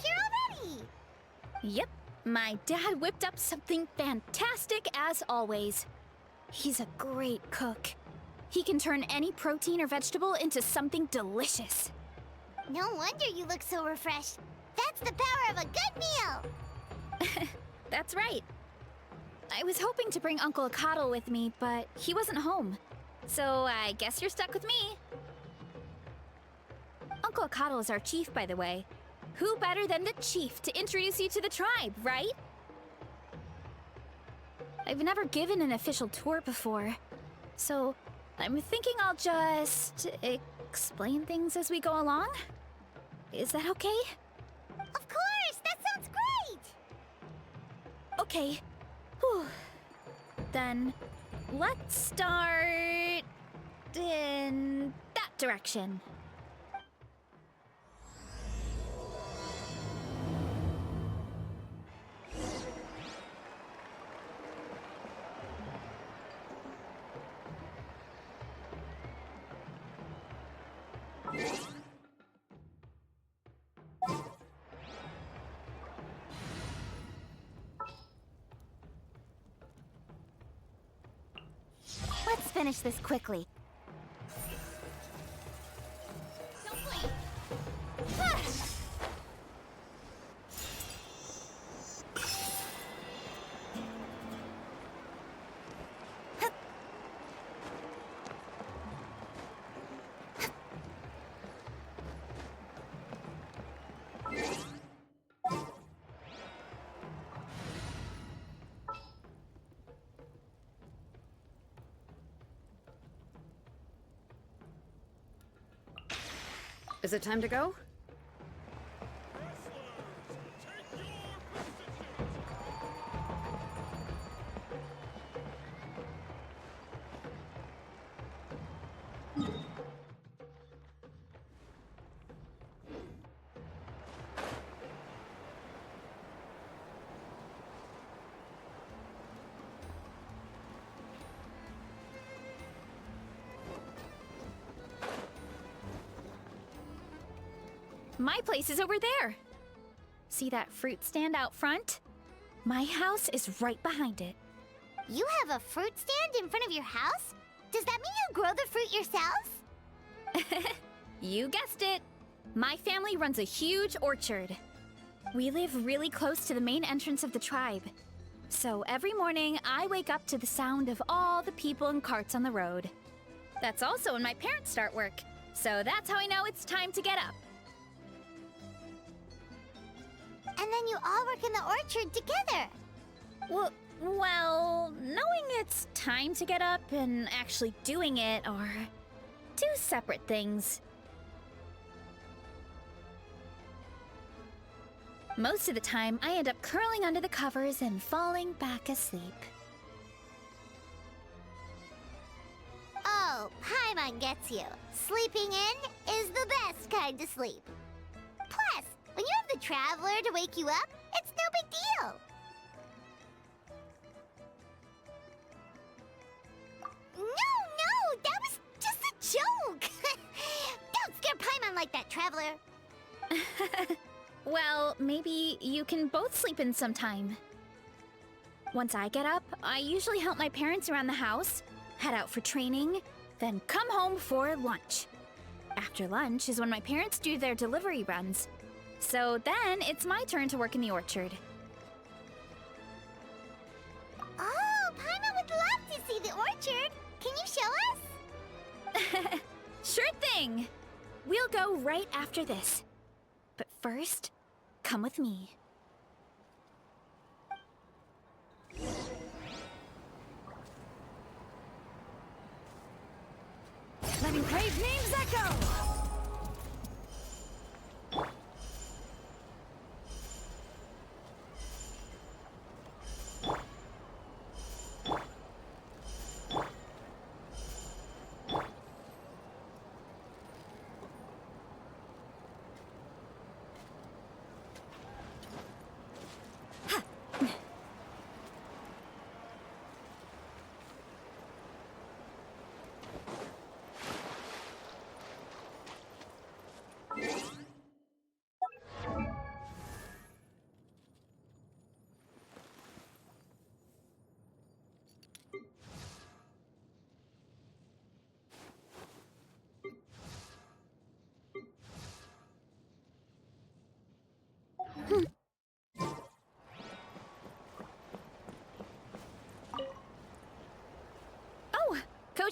here already! Yep, my dad whipped up something fantastic as always. He's a great cook. He can turn any protein or vegetable into something delicious. No wonder you look so refreshed. That's the power of a good meal! That's right. I was hoping to bring Uncle Achaidh with me, but he wasn't home. So I guess you're stuck with me. Uncle Achaidh is our chief, by the way. Who better than the chief to introduce you to the tribe, right? I've never given an official tour before, so I'm thinking I'll just explain things as we go along. Is that okay? Of course! That sounds great! Okay. Whew. Then let's start in that direction. Let's finish this quickly. Is it time to go? My place is over there. See that fruit stand out front? My house is right behind it. You have a fruit stand in front of your house? Does that mean you grow the fruit yourselves? You guessed it. My family runs a huge orchard. We live really close to the main entrance of the tribe. So every morning, I wake up to the sound of all the people and carts on the road. That's also when my parents start work. So that's how I know it's time to get up. And then you all work in the orchard together. Well, knowing it's time to get up and actually doing it are two separate things. Most of the time, I end up curling under the covers and falling back asleep. Oh, Paimon gets you. Sleeping in is the best kind of sleep. Plus, when you have the Traveler to wake you up, it's no big deal. No, that was just a joke. Don't scare Paimon like that, Traveler. Well, maybe you can both sleep in sometime. Once I get up, I usually help my parents around the house, head out for training, then come home for lunch. After lunch is when my parents do their delivery runs. So then it's my turn to work in the orchard. Oh, Paimon would love to see the orchard. Can you show us? Sure thing! We'll go right after this. But first, come with me. Letting brave names echo!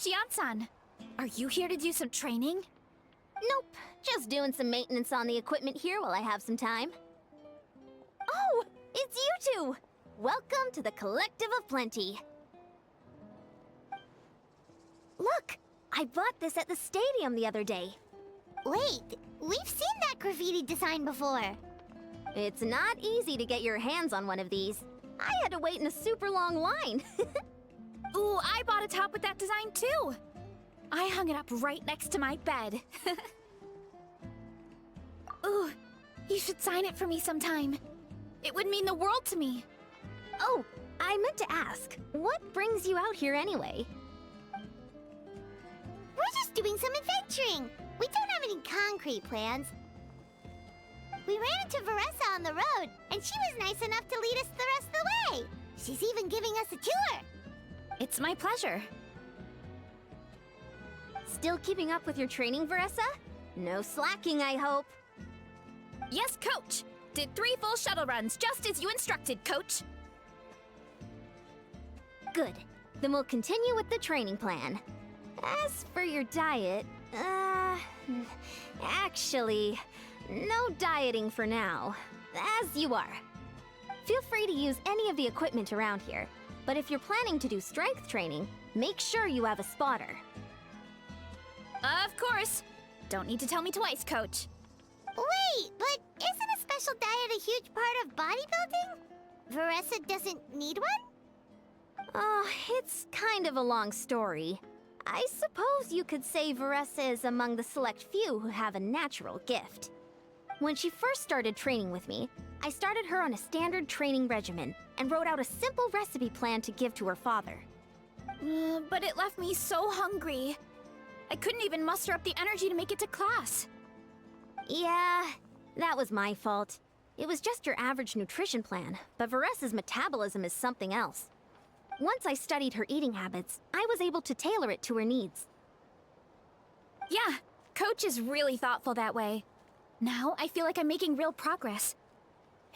Shion-san. Are you here to do some training? Nope, just doing some maintenance on the equipment here while I have some time. Oh, it's you two! Welcome to the Collective of Plenty. Look, I bought this at the stadium the other day. Wait, we've seen that graffiti design before. It's not easy to get your hands on one of these. I had to wait in a super long line. Ooh, I bought a top with that design too! I hung it up right next to my bed. Ooh, you should sign it for me sometime. It would mean the world to me. Oh, I meant to ask, what brings you out here anyway? We're just doing some adventuring. We don't have any concrete plans. We ran into Veressa on the road, and she was nice enough to lead us the rest of the way. She's even giving us a tour. It's my pleasure. Still keeping up with your training, Veressa? No slacking, I hope. Yes, Coach! Did 3 full shuttle runs, just as you instructed, Coach! Good. Then we'll continue with the training plan. As for your diet, actually, no dieting for now. As you are. Feel free to use any of the equipment around here. But if you're planning to do strength training, make sure you have a spotter. Of course! Don't need to tell me twice, Coach. Wait, but isn't a special diet a huge part of bodybuilding? Veressa doesn't need one? Oh, it's kind of a long story. I suppose you could say Veressa is among the select few who have a natural gift. When she first started training with me, I started her on a standard training regimen and wrote out a simple recipe plan to give to her father. But it left me so hungry. I couldn't even muster up the energy to make it to class. Yeah, that was my fault. It was just your average nutrition plan, but Veressa's metabolism is something else. Once I studied her eating habits, I was able to tailor it to her needs. Yeah, Coach is really thoughtful that way. Now I feel like I'm making real progress.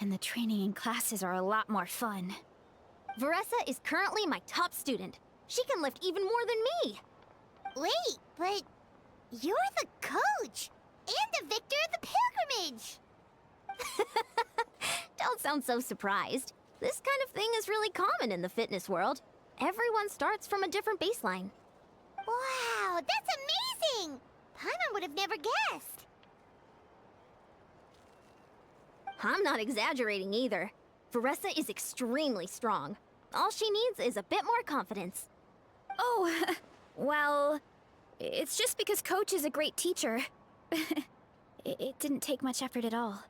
And the training and classes are a lot more fun. Veressa is currently my top student. She can lift even more than me. Wait, but you're the coach and a victor of the pilgrimage. Don't sound so surprised. This kind of thing is really common in the fitness world. Everyone starts from a different baseline. Wow, that's amazing! Paimon would have never guessed. I'm not exaggerating either. Veressa is extremely strong. All she needs is a bit more confidence. Oh, well, it's just because Coach is a great teacher. It didn't take much effort at all.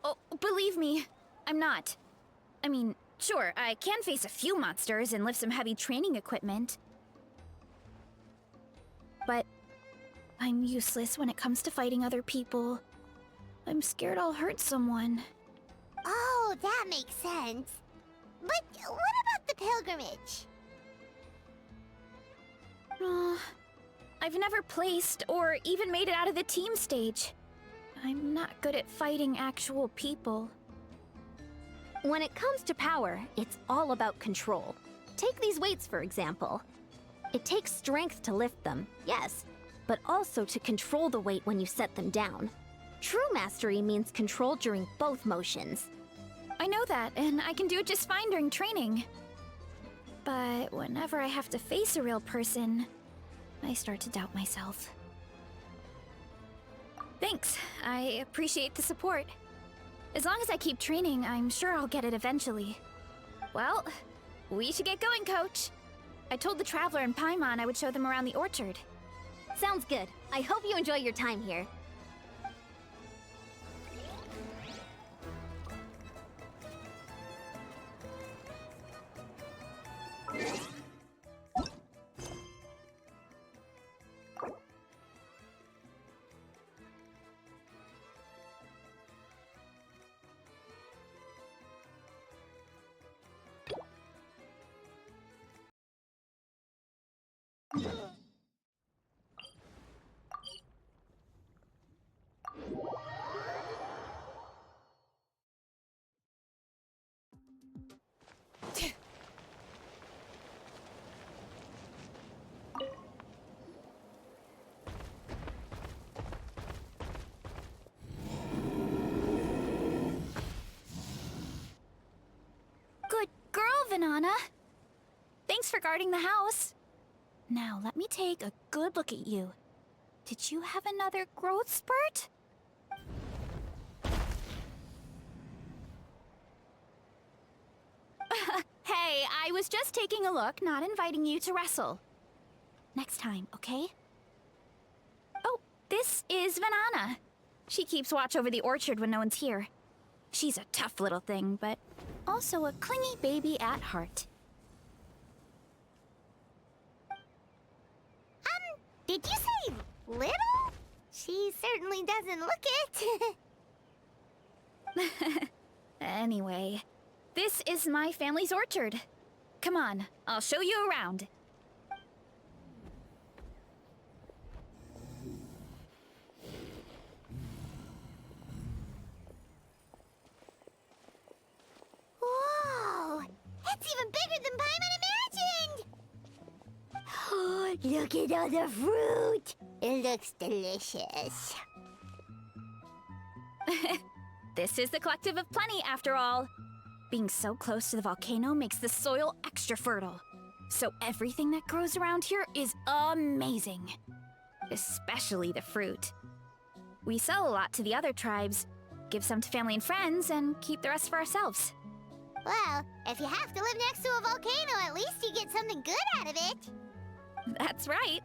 Oh, believe me, I'm not. I mean, sure, I can face a few monsters and lift some heavy training equipment. But I'm useless when it comes to fighting other people. I'm scared I'll hurt someone. Oh, that makes sense. But what about the pilgrimage? I've never placed or even made it out of the team stage. I'm not good at fighting actual people. When it comes to power, it's all about control. Take these weights, for example. It takes strength to lift them, yes, but also to control the weight when you set them down. True mastery means control during both motions. I know that, and I can do it just fine during training. But whenever I have to face a real person, I start to doubt myself. Thanks. I appreciate the support. As long as I keep training, I'm sure I'll get it eventually. Well, we should get going, Coach. I told the Traveler and Paimon I would show them around the orchard. Sounds good. I hope you enjoy your time here. Vanana. Thanks for guarding the house. Now, let me take a good look at you. Did you have another growth spurt? Hey, I was just taking a look, not inviting you to wrestle. Next time, okay? Oh, this is Vanana. She keeps watch over the orchard when no one's here. She's a tough little thing, but also a clingy baby at heart. Did you say little? She certainly doesn't look it. Anyway, this is my family's orchard. Come on, I'll show you around. Whoa! It's even bigger than Paimon imagined! Look at all the fruit! It looks delicious. This is the Collective of Plenty, after all. Being so close to the volcano makes the soil extra fertile. So everything that grows around here is amazing. Especially the fruit. We sell a lot to the other tribes, give some to family and friends, and keep the rest for ourselves. Well, if you have to live next to a volcano, at least you get something good out of it. That's right.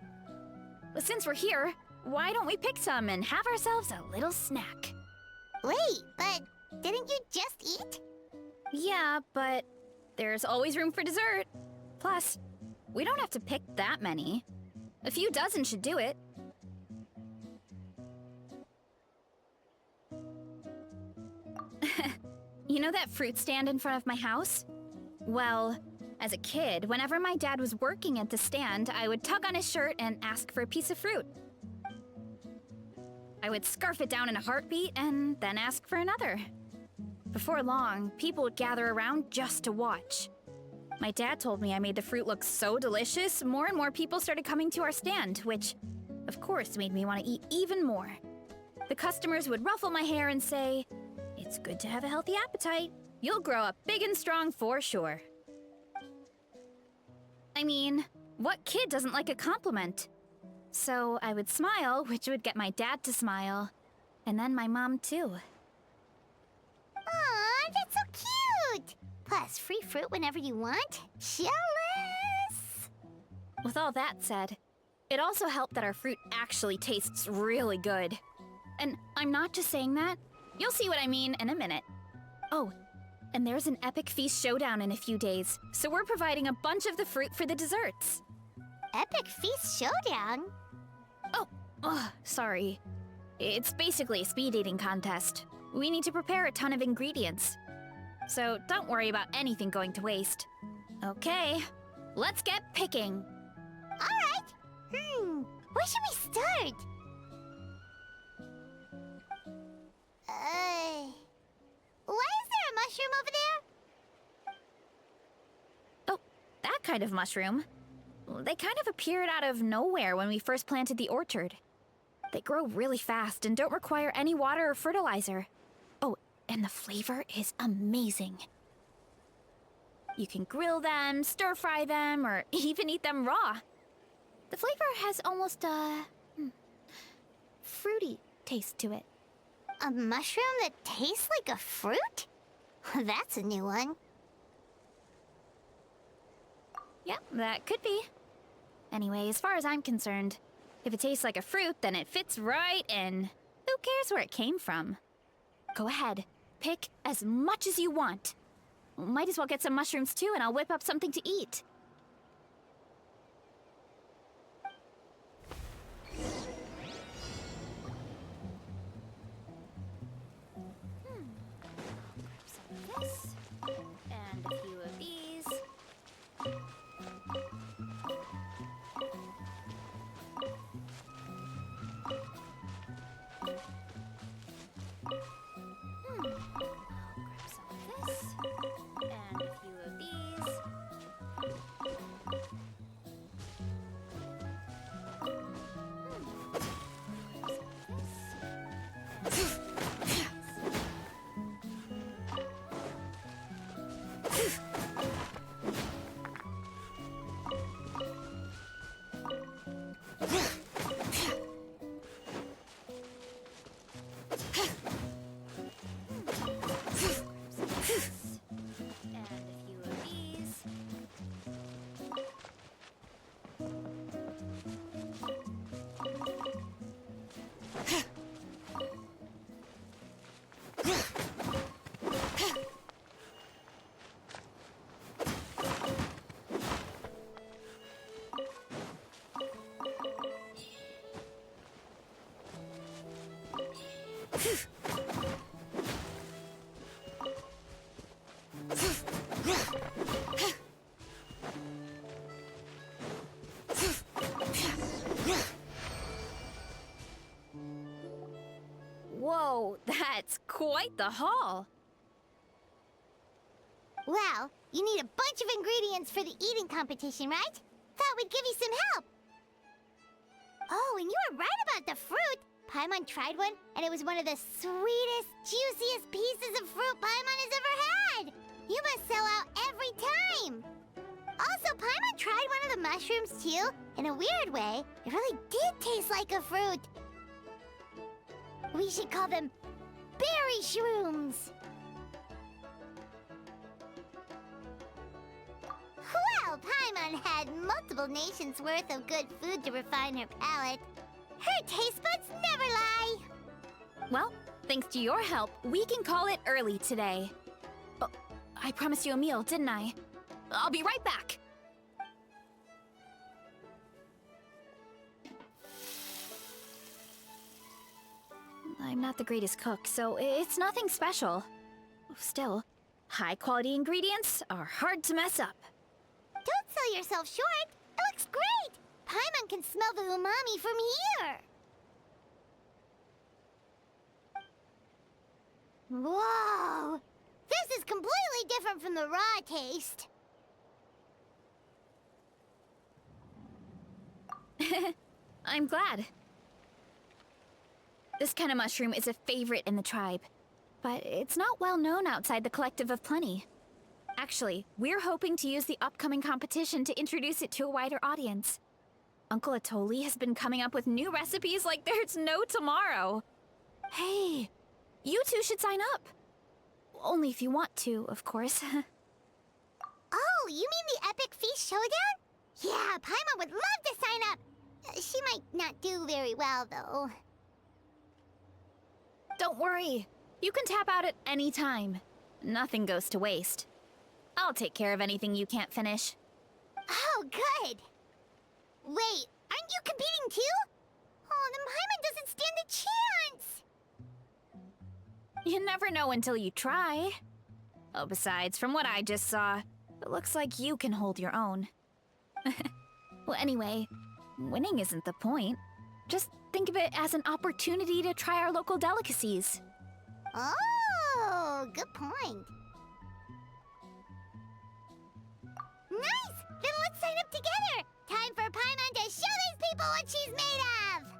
Well, since we're here, why don't we pick some and have ourselves a little snack? Wait, but didn't you just eat? Yeah, but there's always room for dessert. Plus, we don't have to pick that many. A few dozen should do it. You know that fruit stand in front of my house? Well, as a kid, whenever my dad was working at the stand, I would tug on his shirt and ask for a piece of fruit. I would scarf it down in a heartbeat and then ask for another. Before long, people would gather around just to watch. My dad told me I made the fruit look so delicious, more and more people started coming to our stand, which, of course, made me want to eat even more. The customers would ruffle my hair and say, "It's good to have a healthy appetite. You'll grow up big and strong for sure." I mean, what kid doesn't like a compliment? So I would smile, which would get my dad to smile. And then my mom, too. Aw, that's so cute! Plus, free fruit whenever you want. Jealous! With all that said, it also helped that our fruit actually tastes really good. And I'm not just saying that. You'll see what I mean in a minute. Oh, and there's an epic feast showdown in a few days, so we're providing a bunch of the fruit for the desserts. Epic Feast Showdown? Oh, sorry. It's basically a speed eating contest. We need to prepare a ton of ingredients. So don't worry about anything going to waste. Okay, let's get picking. Alright! Where should we start? Why is there a mushroom over there? Oh, that kind of mushroom. They kind of appeared out of nowhere when we first planted the orchard. They grow really fast and don't require any water or fertilizer. Oh, and the flavor is amazing. You can grill them, stir-fry them, or even eat them raw. The flavor has almost a fruity taste to it. A mushroom that tastes like a fruit? That's a new one. Yeah, that could be. Anyway, as far as I'm concerned, if it tastes like a fruit, then it fits right in. Who cares where it came from? Go ahead, pick as much as you want. Might as well get some mushrooms too, and I'll whip up something to eat. Grab some of this, and a few of these. I'll grab some of this, and a few of these. Whoa, that's quite the haul. Well, you need a bunch of ingredients for the eating competition, right? Thought we'd give you some help. Oh, and you were right about the fruit. Paimon tried one, and it was one of the sweetest, juiciest pieces of fruit Paimon has ever had. You must sell out every time. Also, Paimon tried one of the mushrooms too. In a weird way, it really did taste like a fruit. We should call them berry shrooms. Well, Paimon had multiple nations' worth of good food to refine her palate. Her taste buds never lie. Well, thanks to your help, we can call it early today. Oh, I promised you a meal, didn't I? I'll be right back. I'm not the greatest cook, so it's nothing special. Still, high-quality ingredients are hard to mess up. Don't sell yourself short. It looks great. Paimon can smell the umami from here. Whoa! This is completely different from the raw taste. I'm glad. This kind of mushroom is a favorite in the tribe, but it's not well known outside the Collective of Plenty. Actually, we're hoping to use the upcoming competition to introduce it to a wider audience. Uncle Atoli has been coming up with new recipes like there's no tomorrow. Hey, you two should sign up. Only if you want to, of course. Oh, you mean the Epic Feast Showdown? Yeah, Paimon would love to sign up. She might not do very well, though. Don't worry. You can tap out at any time. Nothing goes to waste. I'll take care of anything you can't finish. Oh, good. Wait, aren't you competing too? Oh, then Paimon doesn't stand a chance. You never know until you try. Oh, besides, from what I just saw, it looks like you can hold your own. Well, anyway, winning isn't the point. Just think of it as an opportunity to try our local delicacies. Oh, good point. Nice! Then let's sign up together! Time for Paimon to show these people what she's made of!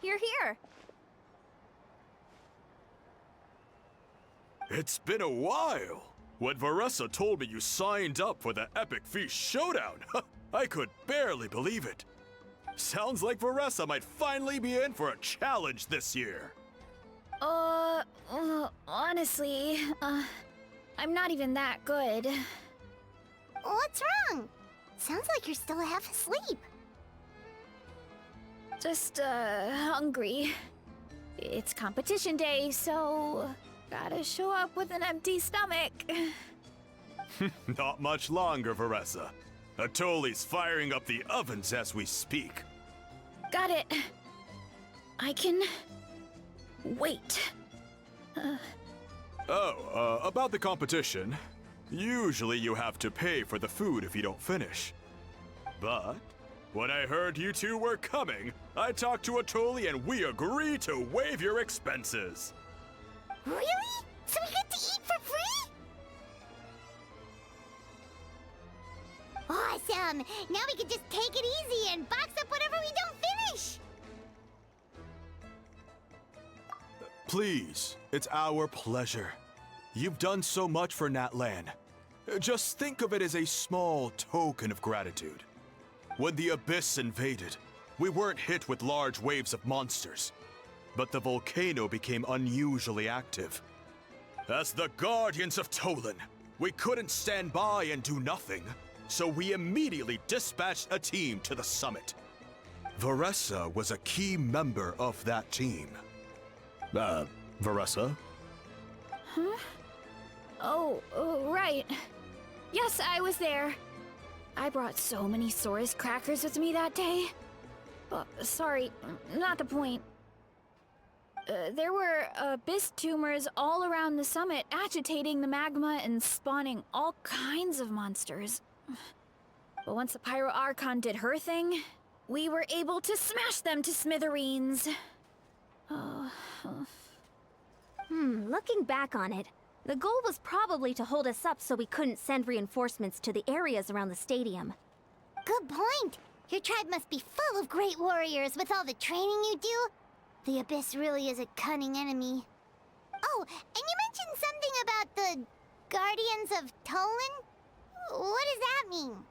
you're here. It's been a while. When Varessa told me you signed up for the Epic Feast Showdown, I could barely believe it. Sounds like Varessa might finally be in for a challenge this year. Honestly, I'm not even that good. What's wrong? Sounds like you're still half asleep. Just, hungry. It's competition day, so gotta show up with an empty stomach. Not much longer, Varessa. Atoli's firing up the ovens as we speak. Got it. I can wait. About the competition. Usually you have to pay for the food if you don't finish. But when I heard you two were coming, I talked to Atoli and we agreed to waive your expenses. Really? So we get to eat for free? Awesome! Now we can just take it easy and box up whatever we don't finish! Please, it's our pleasure. You've done so much for Natlan. Just think of it as a small token of gratitude. When the Abyss invaded, we weren't hit with large waves of monsters, but the volcano became unusually active. As the Guardians of Tolan, we couldn't stand by and do nothing, so we immediately dispatched a team to the summit. Varessa was a key member of that team. Varessa? Huh? Oh, right. Yes, I was there. I brought so many Saurus crackers with me that day. Sorry, not the point. There were abyss tumors all around the summit, agitating the magma and spawning all kinds of monsters. But once the Pyro Archon did her thing, we were able to smash them to smithereens. Looking back on it, the goal was probably to hold us up so we couldn't send reinforcements to the areas around the stadium. Good point! Your tribe must be full of great warriors with all the training you do. The Abyss really is a cunning enemy. Oh, and you mentioned something about the Guardians of Tolan? What does that mean?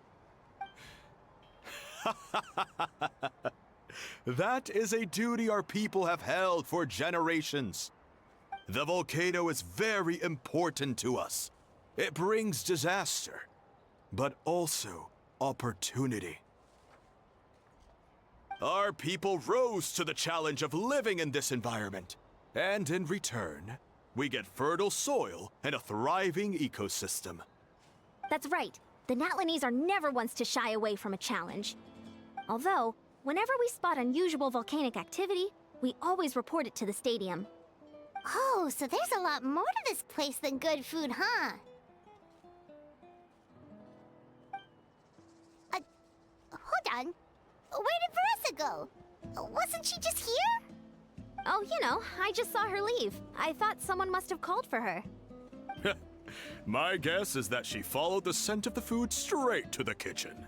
That is a duty our people have held for generations. The volcano is very important to us. It brings disaster, but also opportunity. Our people rose to the challenge of living in this environment, and in return, we get fertile soil and a thriving ecosystem. That's right. The Natlanese are never ones to shy away from a challenge. Although, whenever we spot unusual volcanic activity, we always report it to the stadium. Oh, so there's a lot more to this place than good food, huh? Hold on. Where did Varessa go? Wasn't she just here? Oh, you know, I just saw her leave. I thought someone must have called for her. My guess is that she followed the scent of the food straight to the kitchen.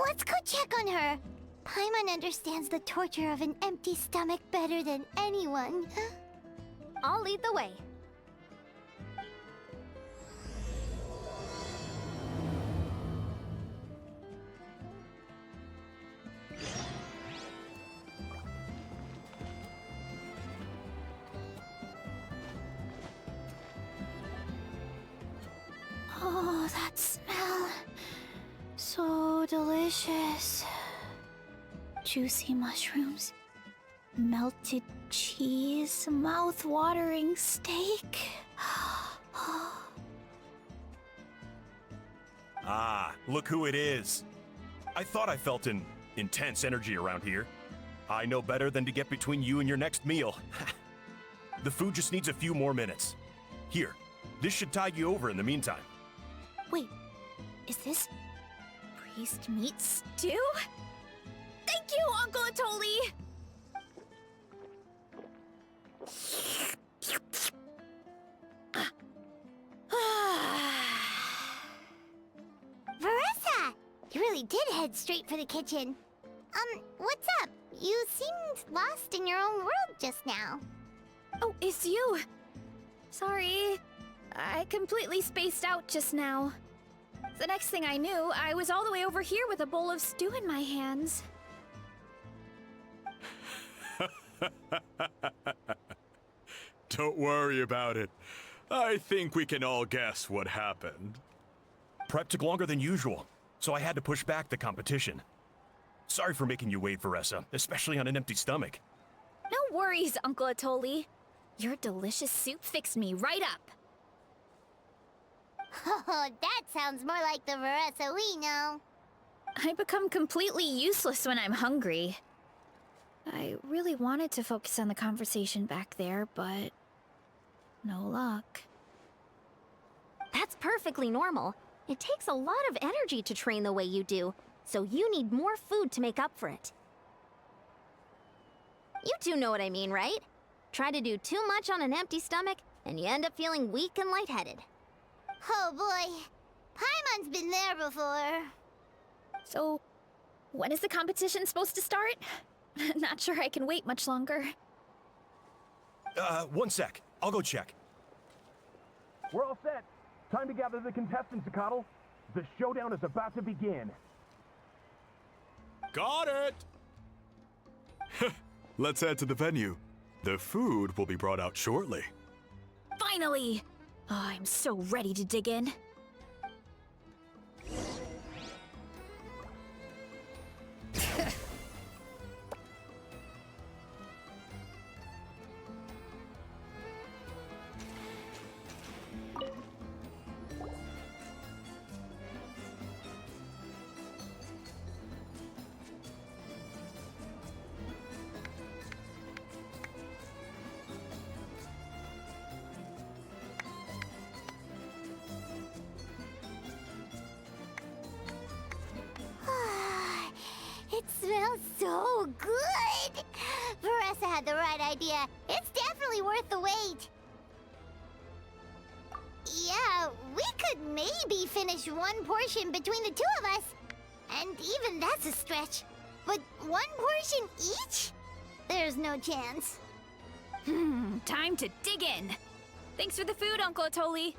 Let's go check on her. Paimon understands the torture of an empty stomach better than anyone. I'll lead the way. Oh, that smell. So delicious. Juicy mushrooms, melted cheese, mouth-watering steak. Ah, look who it is. I thought I felt an intense energy around here. I know better than to get between you and your next meal. The food just needs a few more minutes. Here, this should tide you over in the meantime. Wait, is this priest meat stew? Thank you, Uncle Atoli! Varessa! You really did head straight for the kitchen. What's up? You seemed lost in your own world just now. Oh, it's you. Sorry. I completely spaced out just now. The next thing I knew, I was all the way over here with a bowl of stew in my hands. Don't worry about it. I think we can all guess what happened. Prep took longer than usual, so I had to push back the competition. Sorry for making you wait, Veressa, especially on an empty stomach. No worries, Uncle Atoli. Your delicious soup fixed me right up. Oh, that sounds more like the Veressa we know. I become completely useless when I'm hungry. I really wanted to focus on the conversation back there, but no luck. That's perfectly normal. It takes a lot of energy to train the way you do, so you need more food to make up for it. You two know what I mean, right? Try to do too much on an empty stomach, and you end up feeling weak and lightheaded. Oh boy, Paimon's been there before. So, when is the competition supposed to start? Not sure I can wait much longer. One sec. I'll go check. We're all set. Time to gather the contestants, Achaidh. The showdown is about to begin. Got it! Let's head to the venue. The food will be brought out shortly. Finally! Oh, I'm so ready to dig in. It smells so good! Veressa had the right idea. It's definitely worth the wait. Yeah, we could maybe finish one portion between the two of us. And even that's a stretch. But one portion each? There's no chance. Time to dig in. Thanks for the food, Uncle Atoli.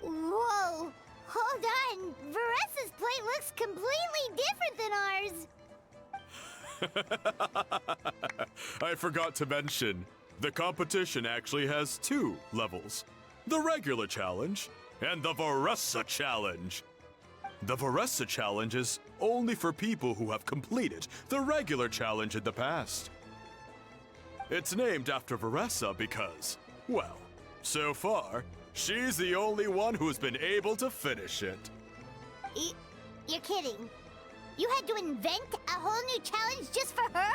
Whoa! Hold on! Veressa's plate looks completely different than ours! I forgot to mention, the competition actually has 2 levels. The regular challenge and the Veressa challenge. The Veressa challenge is only for people who have completed the regular challenge in the past. It's named after Veressa because, well, so far, she's the only one who's been able to finish it. You're kidding. You had to invent a whole new challenge just for her?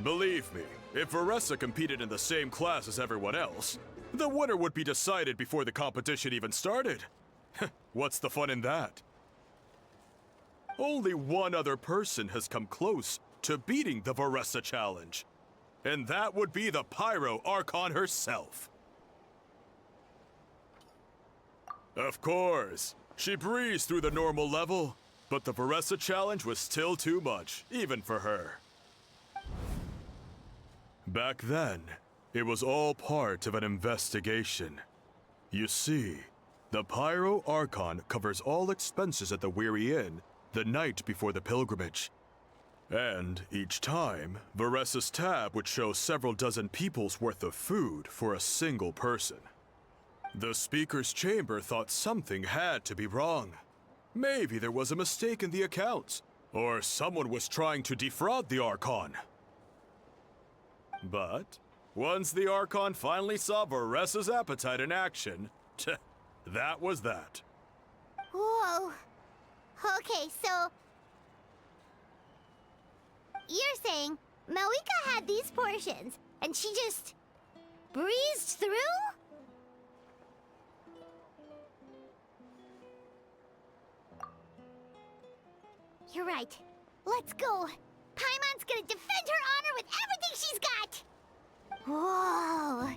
Believe me, if Veressa competed in the same class as everyone else, the winner would be decided before the competition even started. What's the fun in that? Only one other person has come close to beating the Veressa challenge, and that would be the Pyro Archon herself. Of course, she breezed through the normal level, but the Veressa challenge was still too much, even for her. Back then, it was all part of an investigation. You see, the Pyro Archon covers all expenses at the Weary Inn the night before the pilgrimage. And each time, Veressa's tab would show several dozen people's worth of food for a single person. The Speaker's Chamber thought something had to be wrong. Maybe there was a mistake in the accounts, or someone was trying to defraud the Archon. But once the Archon finally saw Veressa's appetite in action, that was that. Whoa. Okay, so... You're saying Malika had these portions, and she just... breezed through? You're right. Let's go. Paimon's gonna defend her honor with everything she's got! Whoa!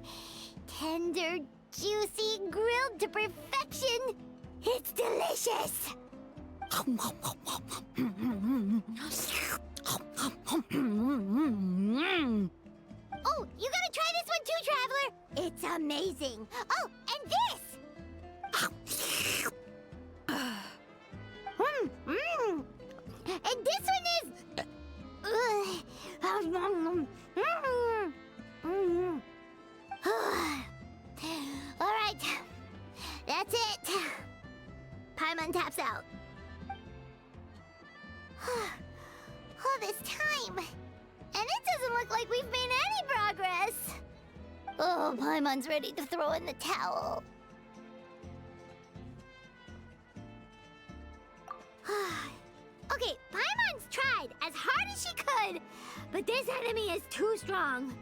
Tender, juicy, grilled to perfection! It's delicious! amazing. Oh, and this! And this one is... Alright, that's it. Paimon taps out. All this time, and it doesn't look like we've made any progress. Oh, Paimon's ready to throw in the towel. Okay, Paimon's tried as hard as she could, but this enemy is too strong.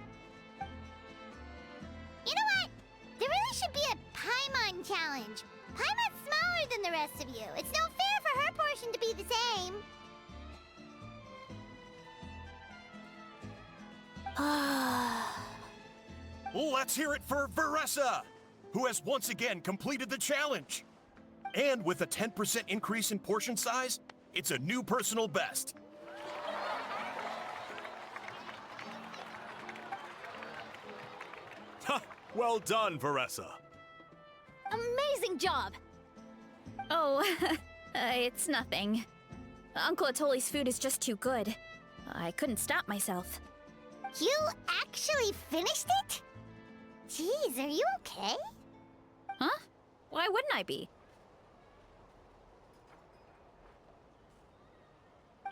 You know what? There really should be a Paimon challenge. Paimon's smaller than the rest of you. It's no fair for her portion to be the same. Let's hear it for Veressa, who has once again completed the challenge. And with a 10% increase in portion size, it's a new personal best. Ha! Well done, Veressa. Amazing job! Oh, it's nothing. Uncle Atoli's food is just too good. I couldn't stop myself. You actually finished it? Jeez, are you okay? Huh? Why wouldn't I be?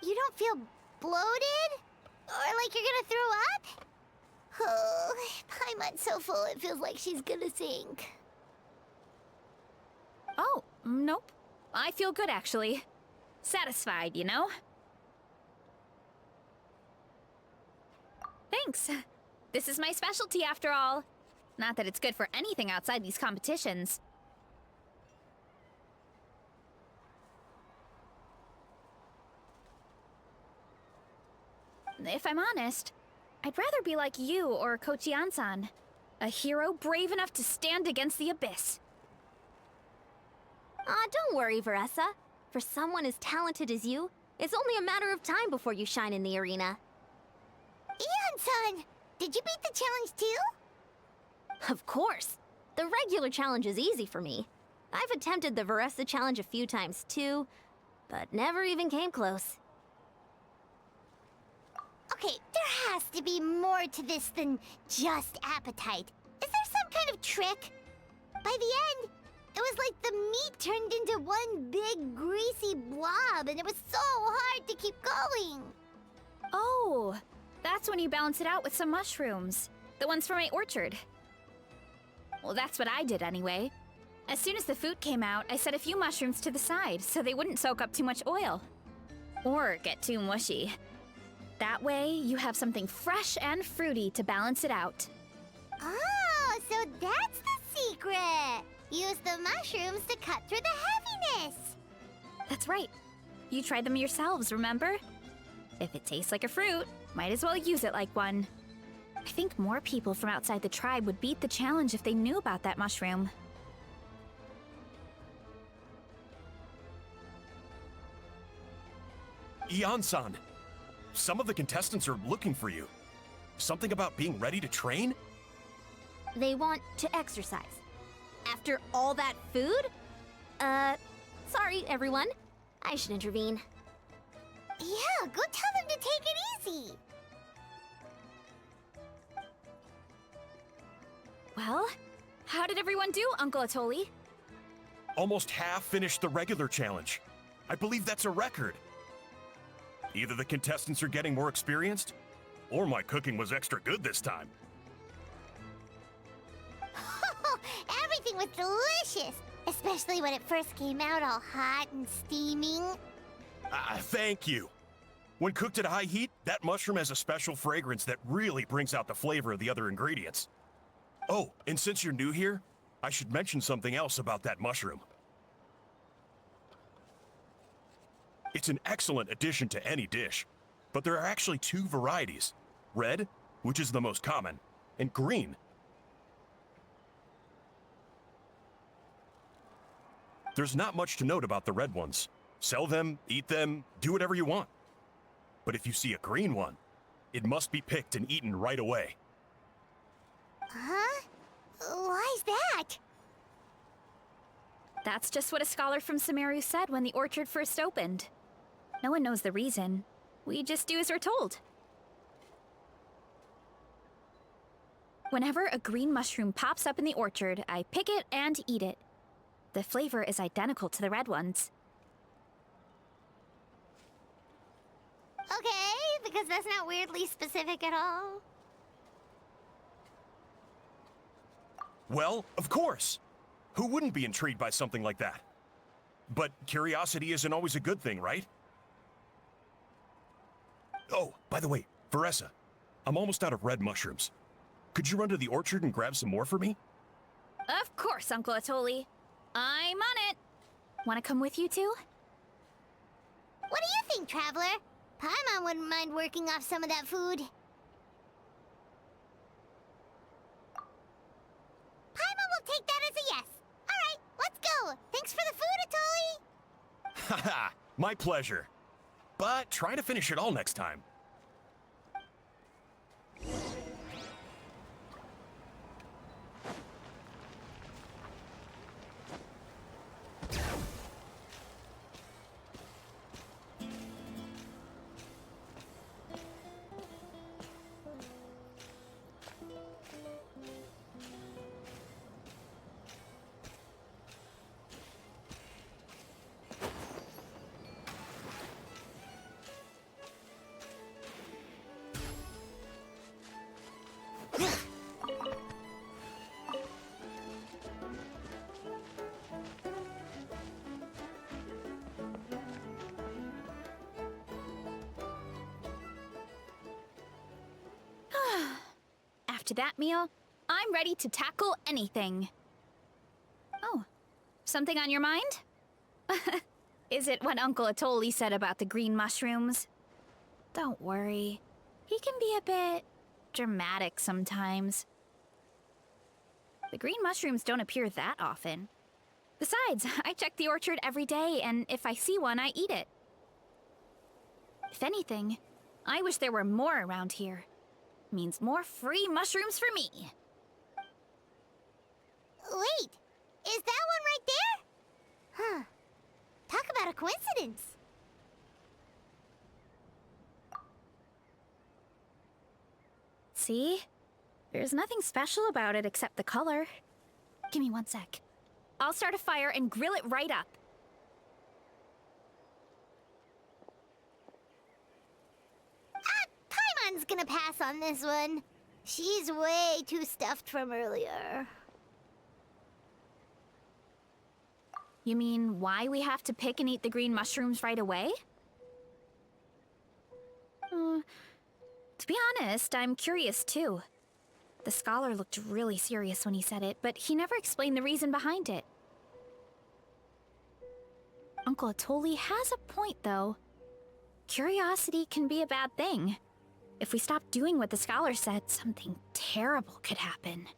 You don't feel bloated? Or like you're gonna throw up? Oh, Paimon's so full it feels like she's gonna sink. Oh, nope. I feel good, actually. Satisfied, you know? Thanks. This is my specialty, after all. Not that it's good for anything outside these competitions. If I'm honest, I'd rather be like you or Kochi-an-san. A hero brave enough to stand against the abyss. Aw, don't worry, Veressa. For someone as talented as you, it's only a matter of time before you shine in the arena. Ian-san, did you beat the challenge too? Of course. The regular challenge is easy for me. I've attempted the Veressa challenge a few times too, but never even came close. Okay, there has to be more to this than just appetite. Is there some kind of trick? By the end, it was like the meat turned into one big greasy blob, and it was so hard to keep going. Oh, that's when you balance it out with some mushrooms. The ones from my orchard. Well, that's what I did anyway. As soon as the food came out, I set a few mushrooms to the side so they wouldn't soak up too much oil. Or get too mushy. That way, you have something fresh and fruity to balance it out. Oh, so that's the secret! Use the mushrooms to cut through the heaviness! That's right. You tried them yourselves, remember? If it tastes like a fruit, might as well use it like one. I think more people from outside the tribe would beat the challenge if they knew about that mushroom. Ian-san, some of the contestants are looking for you. Something about being ready to train? They want to exercise. After all that food? Sorry, everyone. I should intervene. Yeah, go tell them to take it easy. Well, how did everyone do, Uncle Atoli? Almost half finished the regular challenge. I believe that's a record. Either the contestants are getting more experienced, or my cooking was extra good this time. Everything was delicious, especially when it first came out all hot and steaming. Thank you. When cooked at high heat, that mushroom has a special fragrance that really brings out the flavor of the other ingredients. Oh, and since you're new here, I should mention something else about that mushroom. It's an excellent addition to any dish, but there are actually two varieties. Red, which is the most common, and green. There's not much to note about the red ones. Sell them, eat them, do whatever you want. But if you see a green one, it must be picked and eaten right away. Huh? Why is that? That's just what a scholar from Sumeru said when the orchard first opened. No one knows the reason. We just do as we're told. Whenever a green mushroom pops up in the orchard, I pick it and eat it. The flavor is identical to the red ones. Okay, because that's not weirdly specific at all. Well, of course. Who wouldn't be intrigued by something like that? But curiosity isn't always a good thing, right? Oh, by the way, Veressa, I'm almost out of red mushrooms. Could you run to the orchard and grab some more for me? Of course, Uncle Atoli. I'm on it. Want to come with you too? What do you think, Traveler? Paimon wouldn't mind working off some of that food. Paimon will take that as a yes. All right, let's go. Thanks for the food, Atoli. Haha, my pleasure. But try to finish it all next time. After that meal, I'm ready to tackle anything. Oh, something on your mind? Is it what Uncle Atoli said about the green mushrooms? Don't worry. He can be a bit dramatic sometimes. The green mushrooms don't appear that often. Besides, I check the orchard every day, and if I see one, I eat it. If anything, I wish there were more around here. Means more free mushrooms for me. Wait, is that one right there? Huh. Talk about a coincidence. See? There's nothing special about it except the color. Give me 1 sec. I'll start a fire and grill it right up. Paimon's gonna pass on this one. She's way too stuffed from earlier. You mean why we have to pick and eat the green mushrooms right away? To be honest, I'm curious too. The scholar looked really serious when he said it, but he never explained the reason behind it. Uncle Atoli has a point, though. Curiosity can be a bad thing. If we stop doing what the scholar said, something terrible could happen.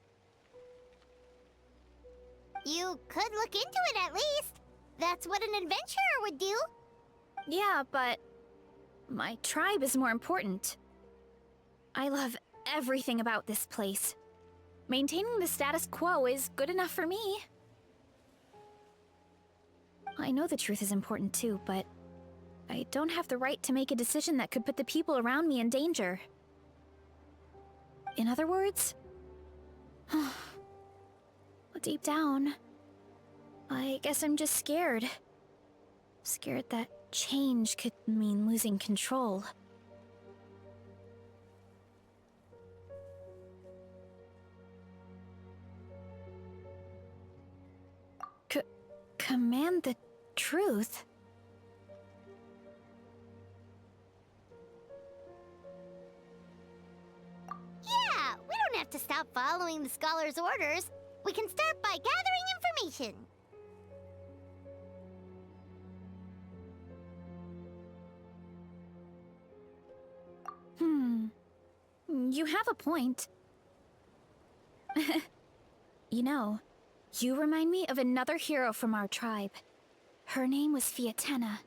You could look into it at least. That's what an adventurer would do. Yeah, but my tribe is more important. I love everything about this place. Maintaining the status quo is good enough for me. I know the truth is important too, but I don't have the right to make a decision that could put the people around me in danger. In other words, deep down, I guess I'm just scared. Scared that change could mean losing control. Command the truth? Yeah, we don't have to stop following the scholar's orders. We can start by gathering information. You have a point. You know, you remind me of another hero from our tribe. Her name was Fiatena.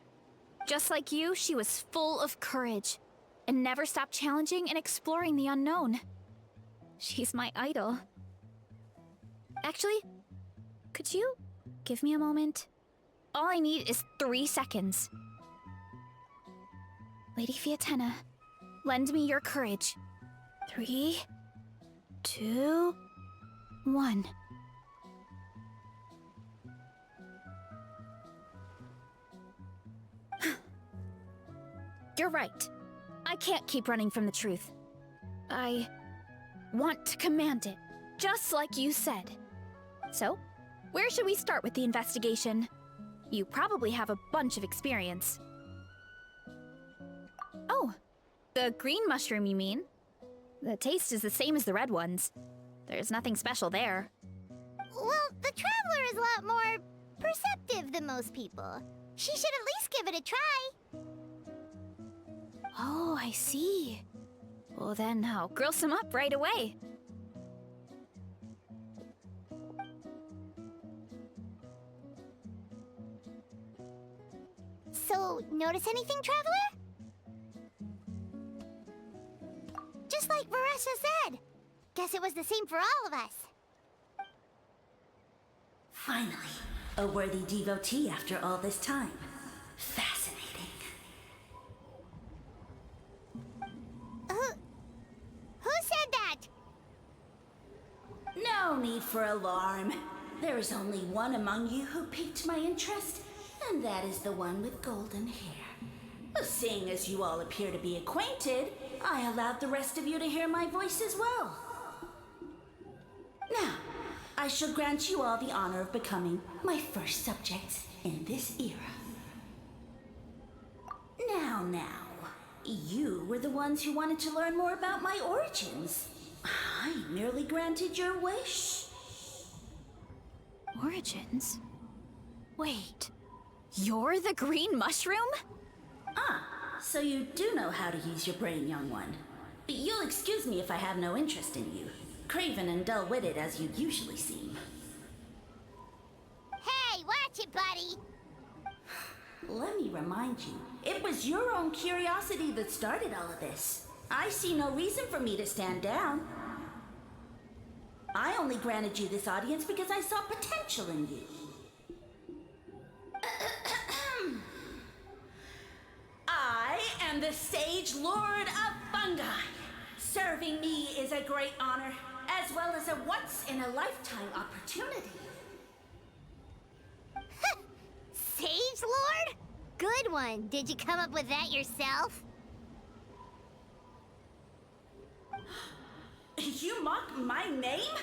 Just like you, she was full of courage and never stopped challenging and exploring the unknown. She's my idol. Actually, could you give me a moment? All I need is 3 seconds. Lady Fiatena, lend me your courage. 3, 2, 1. You're right. I can't keep running from the truth. I want to command it, just like you said. So, where should we start with the investigation? You probably have a bunch of experience. Oh, the green mushroom, you mean? The taste is the same as the red ones. There's nothing special there. Well, the Traveler is a lot more perceptive than most people. She should at least give it a try. Oh, I see. Well then, I'll grill some up right away. So, notice anything, Traveler? Just like Varessa said. Guess it was the same for all of us. Finally, a worthy devotee after all this time. Fascinating. Who said that? No need for alarm. There is only one among you who piqued my interest, and that is the one with golden hair. Seeing as you all appear to be acquainted, I allowed the rest of you to hear my voice as well. Now, I shall grant you all the honor of becoming my first subjects in this era. Now, you were the ones who wanted to learn more about my origins. I merely granted your wish. Origins? Wait, you're the green mushroom? So you do know how to use your brain, young one. But you'll excuse me if I have no interest in you. Craven and dull-witted as you usually seem. Hey, watch it, buddy! Let me remind you, it was your own curiosity that started all of this. I see no reason for me to stand down. I only granted you this audience because I saw potential in you. I am the Sage Lord of Fungi. Serving me is a great honor, as well as a once-in-a-lifetime opportunity. Sage Lord? Good one. Did you come up with that yourself? You mock my name?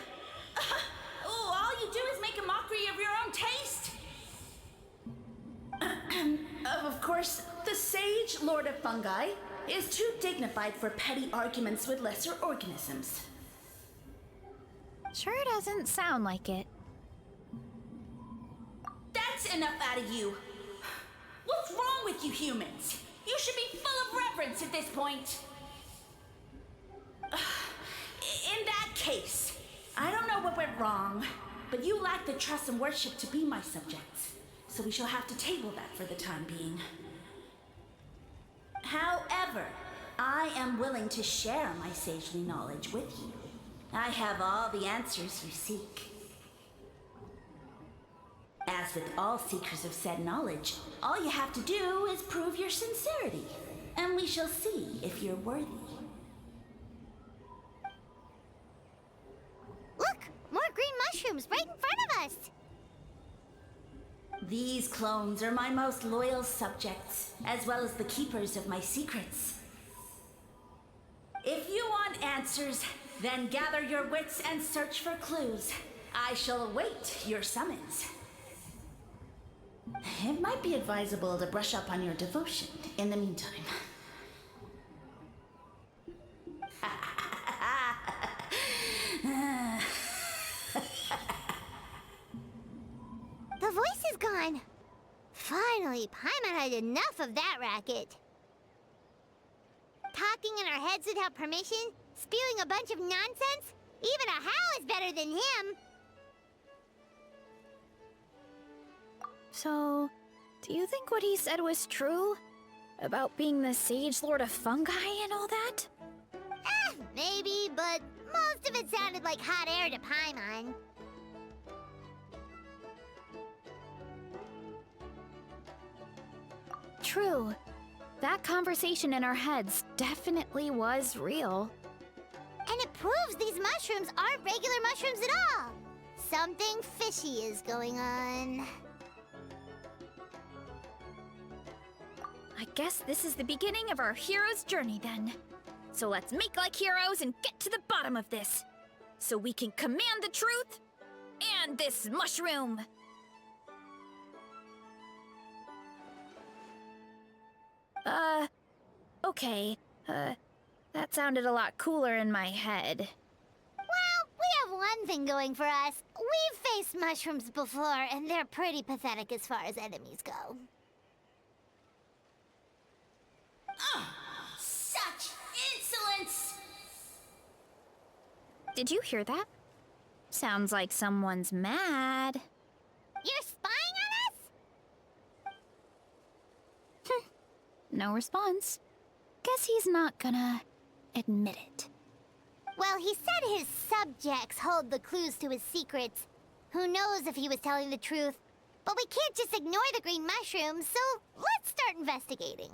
All you do is make a mockery of your own taste. Of course, the Sage Lord of Fungi is too dignified for petty arguments with lesser organisms. Sure doesn't sound like it. That's enough out of you. What's wrong with you humans? You should be full of reverence at this point. In that case, I don't know what went wrong, but you lack the trust and worship to be my subjects, so we shall have to table that for the time being. However, I am willing to share my sagely knowledge with you. I have all the answers you seek. As with all seekers of said knowledge, all you have to do is prove your sincerity, and we shall see if you're worthy. Look! More green mushrooms right in front of us! These clones are my most loyal subjects, as well as the keepers of my secrets. If you want answers, then gather your wits and search for clues. I shall await your summons. It might be advisable to brush up on your devotion in the meantime. The voice is gone. Finally, Paimon had enough of that racket. Talking in our heads without permission, spewing a bunch of nonsense. Even a How is better than him. So, do you think what he said was true? About being the Sage Lord of Fungi and all that? Maybe, but most of it sounded like hot air to Paimon. true. That conversation in our heads definitely was real. And it proves these mushrooms aren't regular mushrooms at all. Something fishy is going on. I guess this is the beginning of our hero's journey then. So let's make like heroes and get to the bottom of this, so we can command the truth and this mushroom. Okay. That sounded a lot cooler in my head. Well, we have one thing going for us. We've faced mushrooms before, and they're pretty pathetic as far as enemies go. Such insolence! Did you hear that? Sounds like someone's mad. You're spying on us? No response. Guess he's not gonna admit it. Well, he said his subjects hold the clues to his secrets. Who knows if he was telling the truth? But we can't just ignore the green mushrooms, so let's start investigating.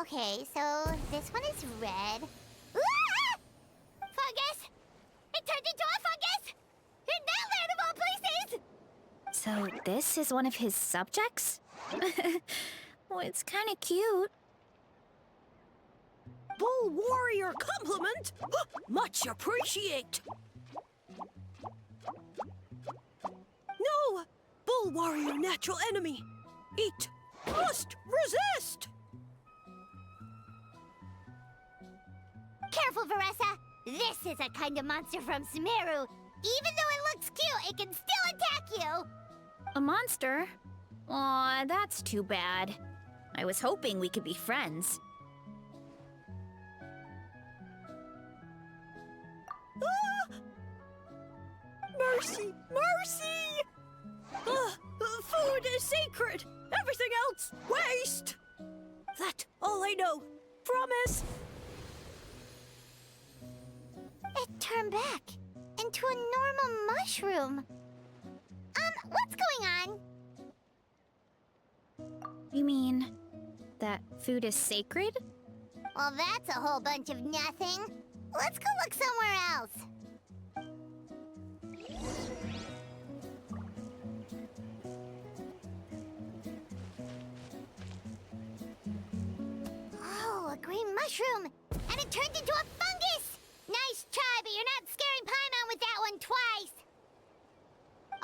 Okay, so this one is red. Ah! Fungus! It turned into a fungus! In that land of all places! So this is one of his subjects? Well, it's kind of cute. Bull warrior compliment! Much appreciate! No! Bull warrior natural enemy! Eat! Must resist! Careful, Veressa! This is a kind of monster from Sumeru. Even though it looks cute, it can still attack you! A monster? Aw, that's too bad. I was hoping we could be friends. Ah! Mercy! Mercy! Food is sacred! Everything else, waste! That all I know. Promise! It turned back into a normal mushroom. What's going on? You mean that food is sacred? Well, that's a whole bunch of nothing. Let's go look somewhere else. Oh, a green mushroom! And it turned into a fungus! Nice try, but you're not scaring Paimon with that one twice!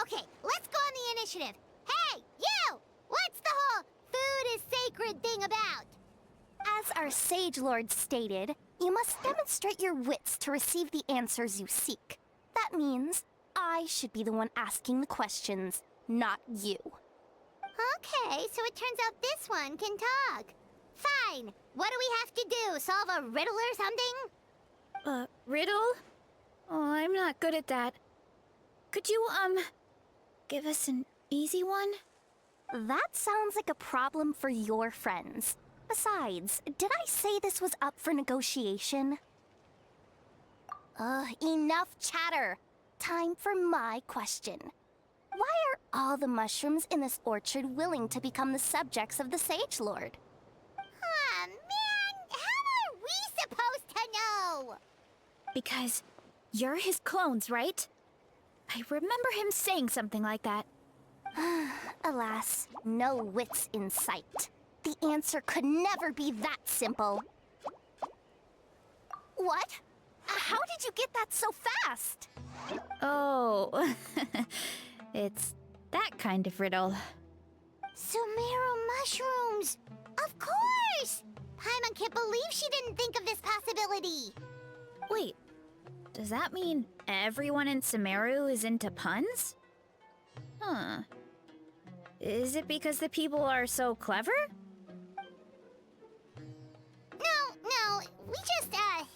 Okay, let's go on the initiative. Hey, you! What's the whole food is sacred thing about? As our Sage Lord stated, you must demonstrate your wits to receive the answers you seek. That means I should be the one asking the questions, not you. Okay, so it turns out this one can talk. Fine. What do we have to do? Solve a riddle or something? Riddle? Oh, I'm not good at that. Could you, give us an easy one? That sounds like a problem for your friends. Besides, did I say this was up for negotiation? Enough chatter. Time for my question. Why are all the mushrooms in this orchard willing to become the subjects of the Sage Lord? Aw, man! How are we supposed to know? Because you're his clones, right? I remember him saying something like that. Alas, no wits in sight. The answer could never be that simple. What? How did you get that so fast? Oh, it's that kind of riddle. Sumeru mushrooms! Of course! Paimon can't believe she didn't think of this possibility. Wait, does that mean everyone in Sumeru is into puns? Huh. Is it because the people are so clever? No, we just, have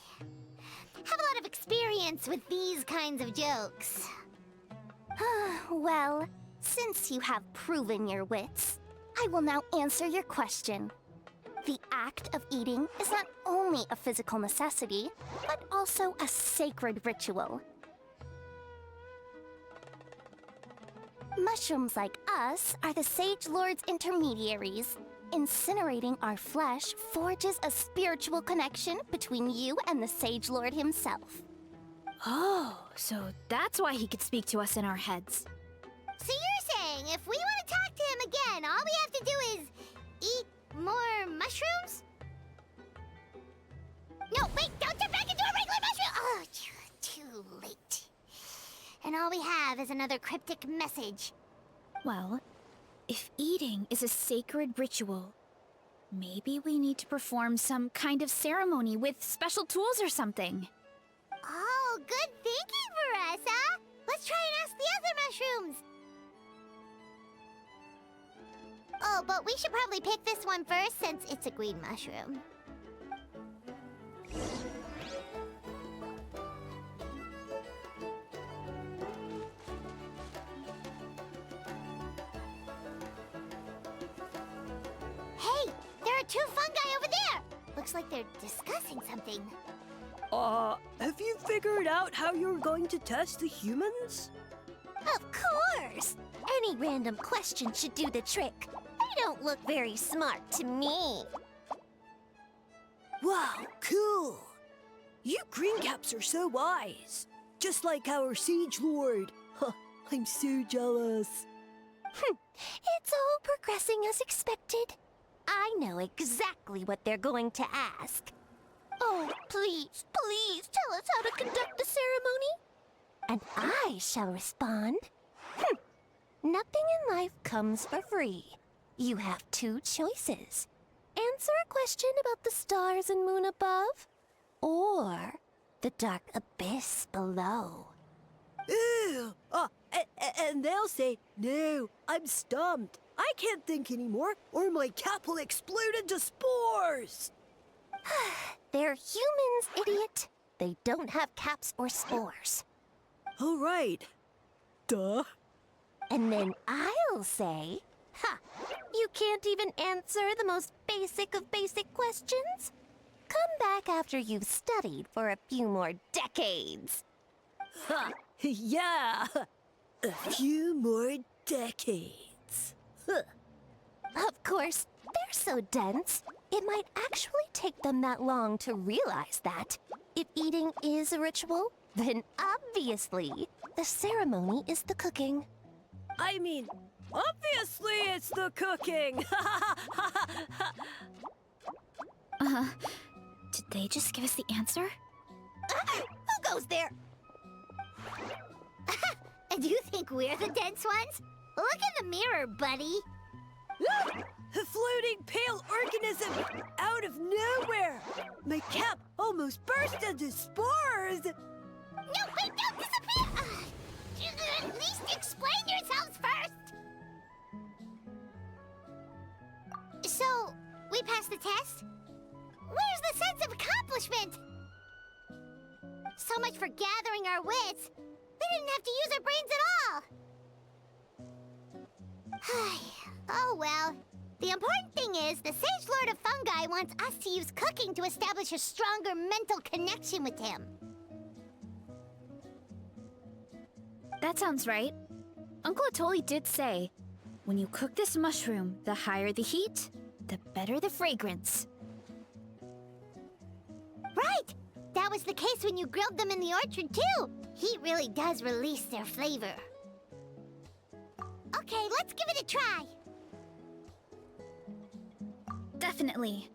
a lot of experience with these kinds of jokes. Well, since you have proven your wits, I will now answer your question. The act of eating is not only a physical necessity, but also a sacred ritual. Mushrooms like us are the Sage Lord's intermediaries. Incinerating our flesh forges a spiritual connection between you and the Sage Lord himself. Oh, so that's why he could speak to us in our heads. So you're saying if we want to talk to him again, all we have to do is eat more mushrooms? No, wait, don't turn back into a regular mushroom! Oh, too late. And all we have is another cryptic message. Well, if eating is a sacred ritual, maybe we need to perform some kind of ceremony with special tools or something. Oh, good thinking, Veressa! Let's try and ask the other mushrooms! Oh, but we should probably pick this one first since it's a green mushroom. Hey, there are two fungi over there! Looks like they're discussing something. Have you figured out how you're going to test the humans? Of course! Any random question should do the trick. They don't look very smart to me. Wow, cool! You green caps are so wise. Just like our Siege Lord. Huh, I'm so jealous. It's all progressing as expected. I know exactly what they're going to ask. Oh, please, please tell us how to conduct the ceremony. And I shall respond. Nothing in life comes for free. You have two choices. Answer a question about the stars and moon above, or the dark abyss below. Ew! And they'll say, no, I'm stumped. I can't think anymore, or my cap will explode into spores! They're humans, idiot. They don't have caps or spores. All right. Duh. And then I'll say, you can't even answer the most basic of basic questions? Come back after you've studied for a few more decades. Ha! Yeah! A few more decades. Of course, they're so dense, it might actually take them that long to realize that. If eating is a ritual, then obviously, the ceremony is the cooking. I mean, obviously it's the cooking! Did they just give us the answer? Who goes there? Do you think we're the dense ones? Look in the mirror, buddy. A floating pale organism out of nowhere! My cap almost burst into spores! No, wait, don't disappear! At least explain yourselves first! So, we passed the test? Where's the sense of accomplishment? So much for gathering our wits. We didn't have to use our brains at all. Oh well. The important thing is, the Sage Lord of Fungi wants us to use cooking to establish a stronger mental connection with him. That sounds right. Uncle Atoli did say, when you cook this mushroom, the higher the heat, the better the fragrance. Right! That was the case when you grilled them in the orchard, too! Heat really does release their flavor. Okay, let's give it a try! Definitely.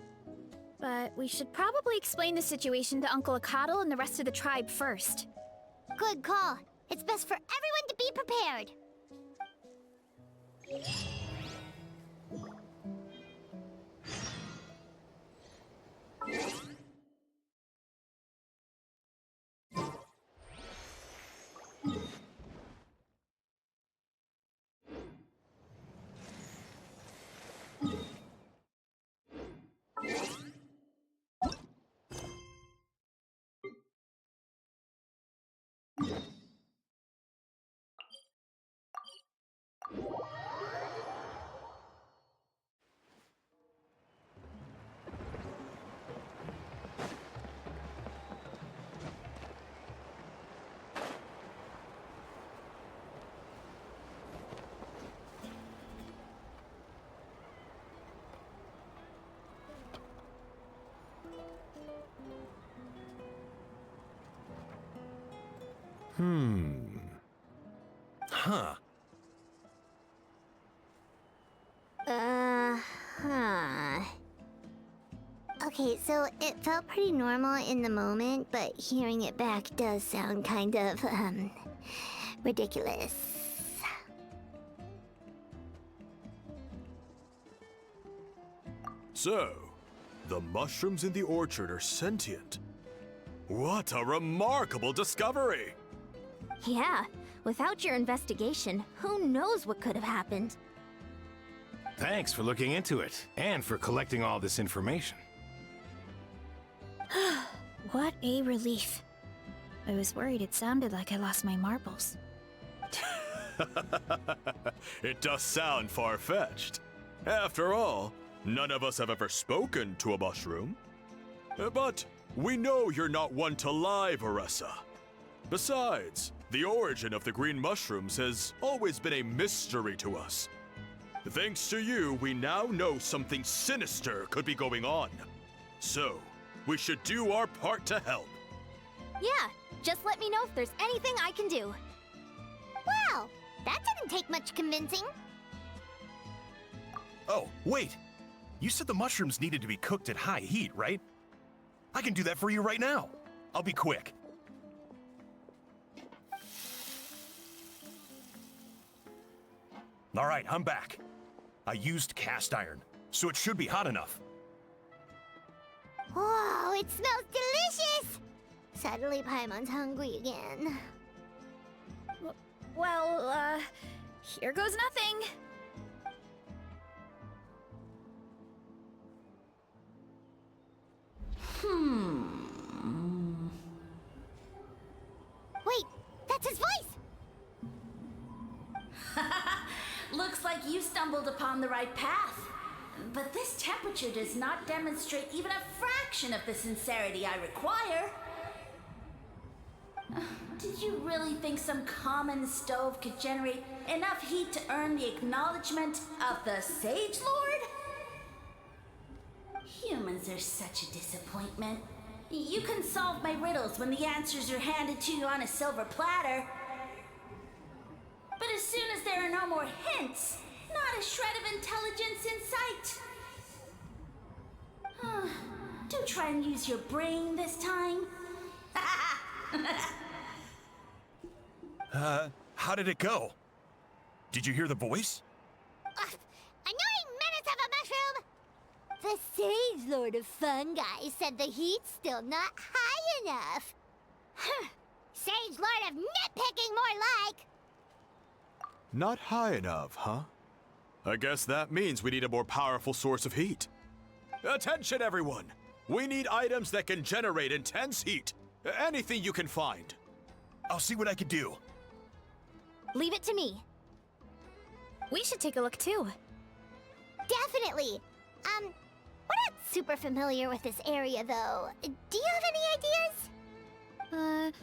But we should probably explain the situation to Uncle Achaidh and the rest of the tribe first. Good call. It's best for everyone to be prepared. Huh. Huh. Okay, so it felt pretty normal in the moment, but hearing it back does sound kind of, ridiculous. So, the mushrooms in the orchard are sentient. What a remarkable discovery! Yeah, without your investigation, who knows what could have happened? Thanks for looking into it, and for collecting all this information. What a relief. I was worried it sounded like I lost my marbles. It does sound far-fetched. After all, none of us have ever spoken to a mushroom. But we know you're not one to lie, Veressa. Besides, the origin of the green mushrooms has always been a mystery to us. Thanks to you, we now know something sinister could be going on. So, we should do our part to help. Yeah, just let me know if there's anything I can do. Wow, that didn't take much convincing. Oh, wait! You said the mushrooms needed to be cooked at high heat, right? I can do that for you right now. I'll be quick. All right, I'm back. I used cast iron, so it should be hot enough. Whoa, it smells delicious! Suddenly Paimon's hungry again. Well, here goes nothing. Wait, that's his voice! Looks like you stumbled upon the right path. But this temperature does not demonstrate even a fraction of the sincerity I require. Did you really think some common stove could generate enough heat to earn the acknowledgement of the Sage Lord? Humans are such a disappointment. You can solve my riddles when the answers are handed to you on a silver platter. But as soon as there are no more hints, not a shred of intelligence in sight. Do try and use your brain this time. How did it go? Did you hear the voice? Annoying menace of a mushroom! The Sage Lord of Fungi said the heat's still not high enough. Sage Lord of Nitpicking, more like! Not high enough, huh? I guess that means we need a more powerful source of heat. Attention, everyone! We need items that can generate intense heat. Anything you can find. I'll see what I can do. Leave it to me. We should take a look too. Definitely! We're not super familiar with this area, though. Do you have any ideas?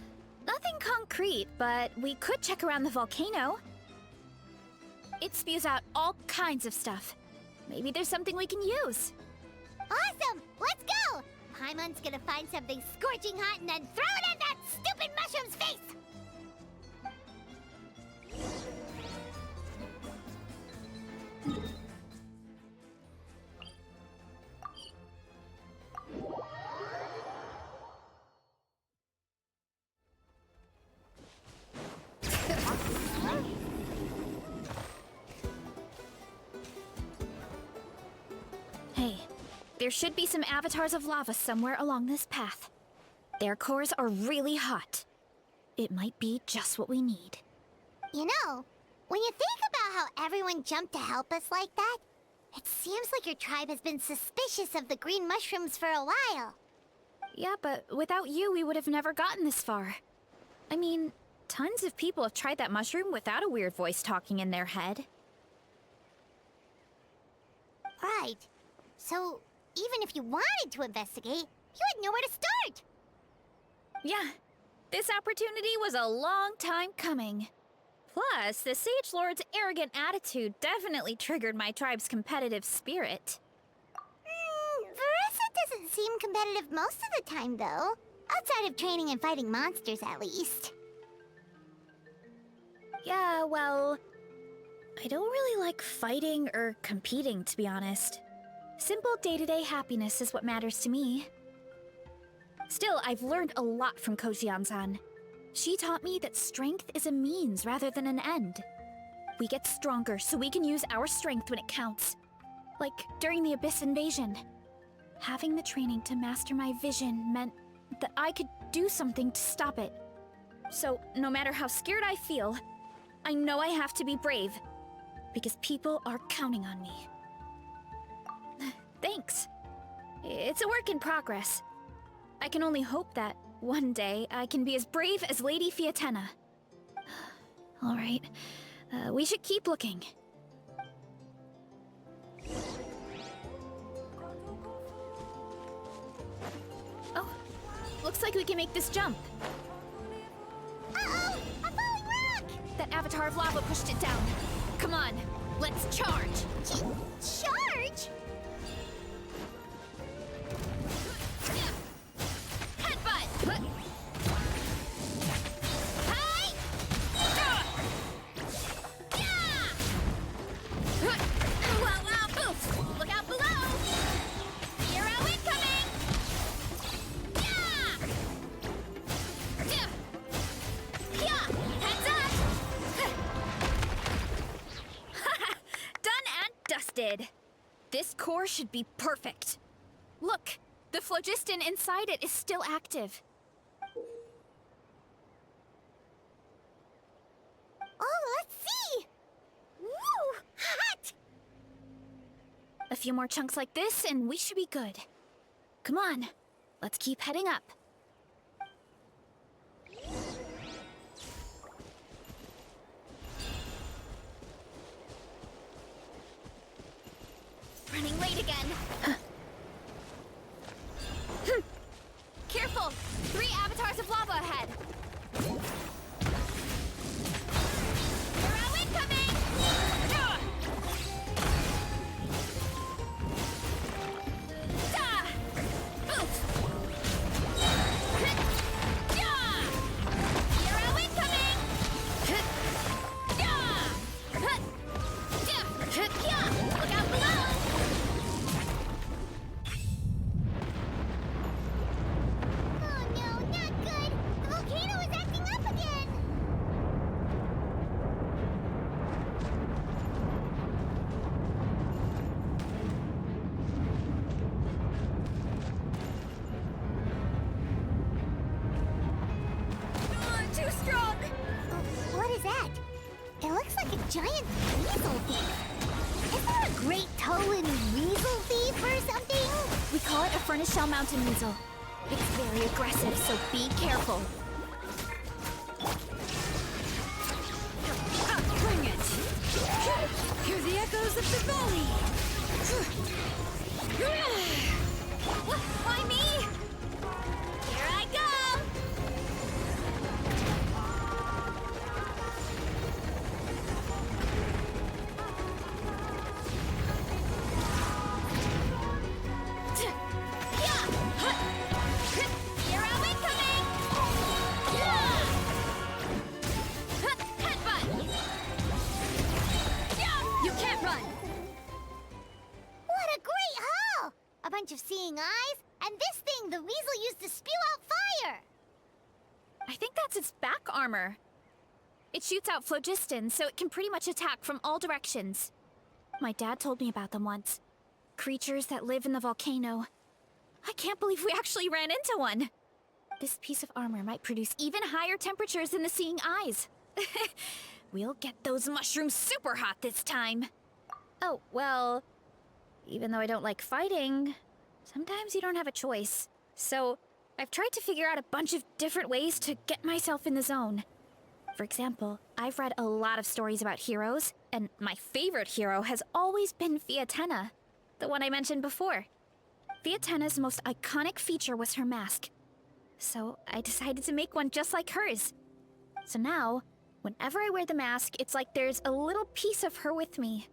Nothing concrete, but we could check around the volcano. It spews out all kinds of stuff. Maybe there's something we can use. Awesome! Let's go! Paimon's gonna find something scorching hot and then throw it at that stupid mushroom's face! Hey, there should be some avatars of lava somewhere along this path. Their cores are really hot. It might be just what we need. You know, when you think about how everyone jumped to help us like that, it seems like your tribe has been suspicious of the green mushrooms for a while. Yeah, but without you, we would have never gotten this far. I mean, tons of people have tried that mushroom without a weird voice talking in their head. Right. So, even if you wanted to investigate, you had nowhere to start. Yeah, this opportunity was a long time coming. Plus, the Sage Lord's arrogant attitude definitely triggered my tribe's competitive spirit. Veressa doesn't seem competitive most of the time, though. Outside of training and fighting monsters, at least. Yeah, well, I don't really like fighting or competing, to be honest. Simple day-to-day happiness is what matters to me. Still, I've learned a lot from Kojian-san. She taught me that strength is a means rather than an end. We get stronger so we can use our strength when it counts. Like during the Abyss invasion. Having the training to master my vision meant that I could do something to stop it. So, no matter how scared I feel, I know I have to be brave. Because people are counting on me. Thanks. It's a work in progress. I can only hope that one day I can be as brave as Lady Fiatenna. Alright, we should keep looking. Oh, looks like we can make this jump. Uh-oh! A falling rock! That avatar of lava pushed it down. Come on, let's charge! Charge? Headbutt! Hi! Yeah! Wow, boof! Look out below! Hero incoming! Yeah! Yeah! Heads up! Done and dusted. This core should be perfect. Look, the phlogiston inside it is still active. Oh, let's see! Woo! Hot! A few more chunks like this and we should be good. Come on, let's keep heading up. Running late again. Careful! 3 avatars of lava ahead! Hero incoming! Da! Oof! Yeah! Hero incoming! Yeah! Look out below! Oh no, not good! The volcano is acting up again! Too strong! What is that? It looks like a giant weasel thief. Is there a great toe and weasel thief or something? We call it a furnace shell mountain weasel. It's very aggressive, so be careful. Bring it! Hear the echoes of the valley! Why me? Here I go! Hero incoming! Headbutt! You can't run! What a great haul! A bunch of seeing eyes, and this thing the weasel used to spew out fire! I think that's its back armor. It shoots out phlogiston, so it can pretty much attack from all directions. My dad told me about them once. Creatures that live in the volcano. I can't believe we actually ran into one! This piece of armor might produce even higher temperatures than the seeing eyes. We'll get those mushrooms super hot this time. Oh, well, even though I don't like fighting, sometimes you don't have a choice. So, I've tried to figure out a bunch of different ways to get myself in the zone. For example, I've read a lot of stories about heroes, and my favorite hero has always been Fiatenna, the one I mentioned before. Fiatenna's most iconic feature was her mask. So I decided to make one just like hers. So now, whenever I wear the mask, it's like there's a little piece of her with me.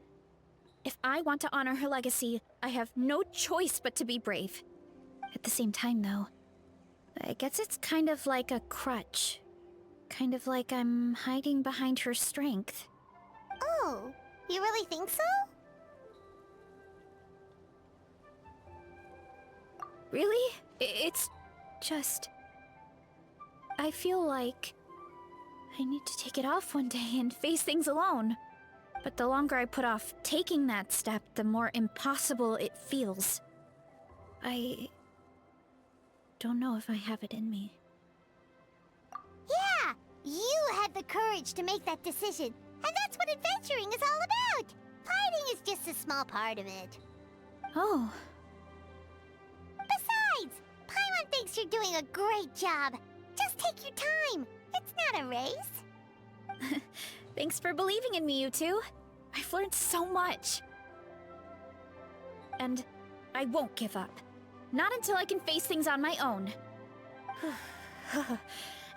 If I want to honor her legacy, I have no choice but to be brave. At the same time, though, I guess it's kind of like a crutch. Kind of like I'm hiding behind her strength. Oh, you really think so? Really? It's just... I feel like I need to take it off one day and face things alone. But the longer I put off taking that step, the more impossible it feels. I don't know if I have it in me. Yeah, you had the courage to make that decision. And that's what adventuring is all about. Fighting is just a small part of it. Oh, Besides, Paimon thinks you're doing a great job. Just take your time. It's not a race. thanks for believing in me, you two. I've learned so much. And I won't give up. Not until I can face things on my own.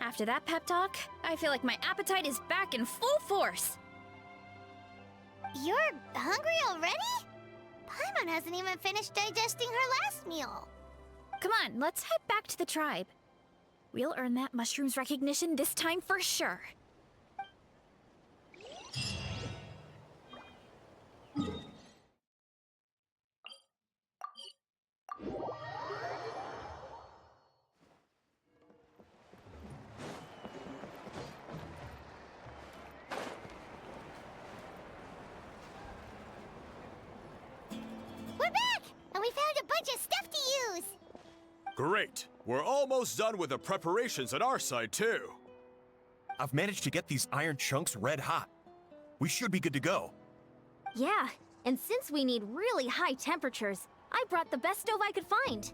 After that pep talk, I feel like my appetite is back in full force. You're hungry already? Paimon hasn't even finished digesting her last meal. Come on, let's head back to the tribe. We'll earn that mushroom's recognition this time for sure. We're back! And we found a bunch of stuff to use! Great. We're almost done with the preparations on our side, too. I've managed to get these iron chunks red hot. We should be good to go. Yeah, and since we need really high temperatures, I brought the best stove I could find.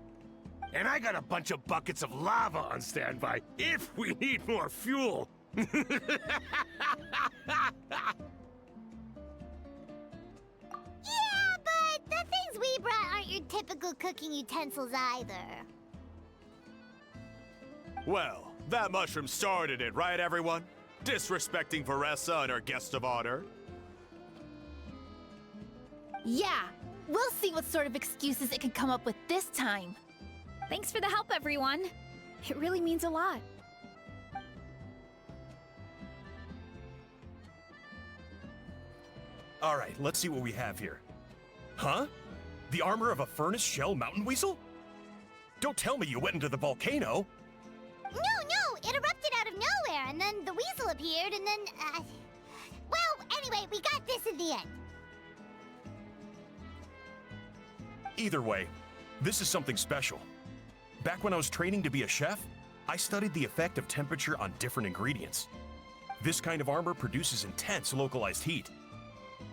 And I got a bunch of buckets of lava on standby if we need more fuel. Yeah, but the things we brought aren't your typical cooking utensils either. Well, that mushroom started it, right, everyone? Disrespecting Veressa and her guest of honor. Yeah, we'll see what sort of excuses it can come up with this time. Thanks for the help, everyone. It really means a lot. All right, let's see what we have here. Huh? The armor of a furnace shell mountain weasel? Don't tell me you went into the volcano. No, it erupted out of nowhere, and then the weasel appeared, and then, well, anyway, we got this in the end. Either way, this is something special. Back when I was training to be a chef, I studied the effect of temperature on different ingredients. This kind of armor produces intense localized heat.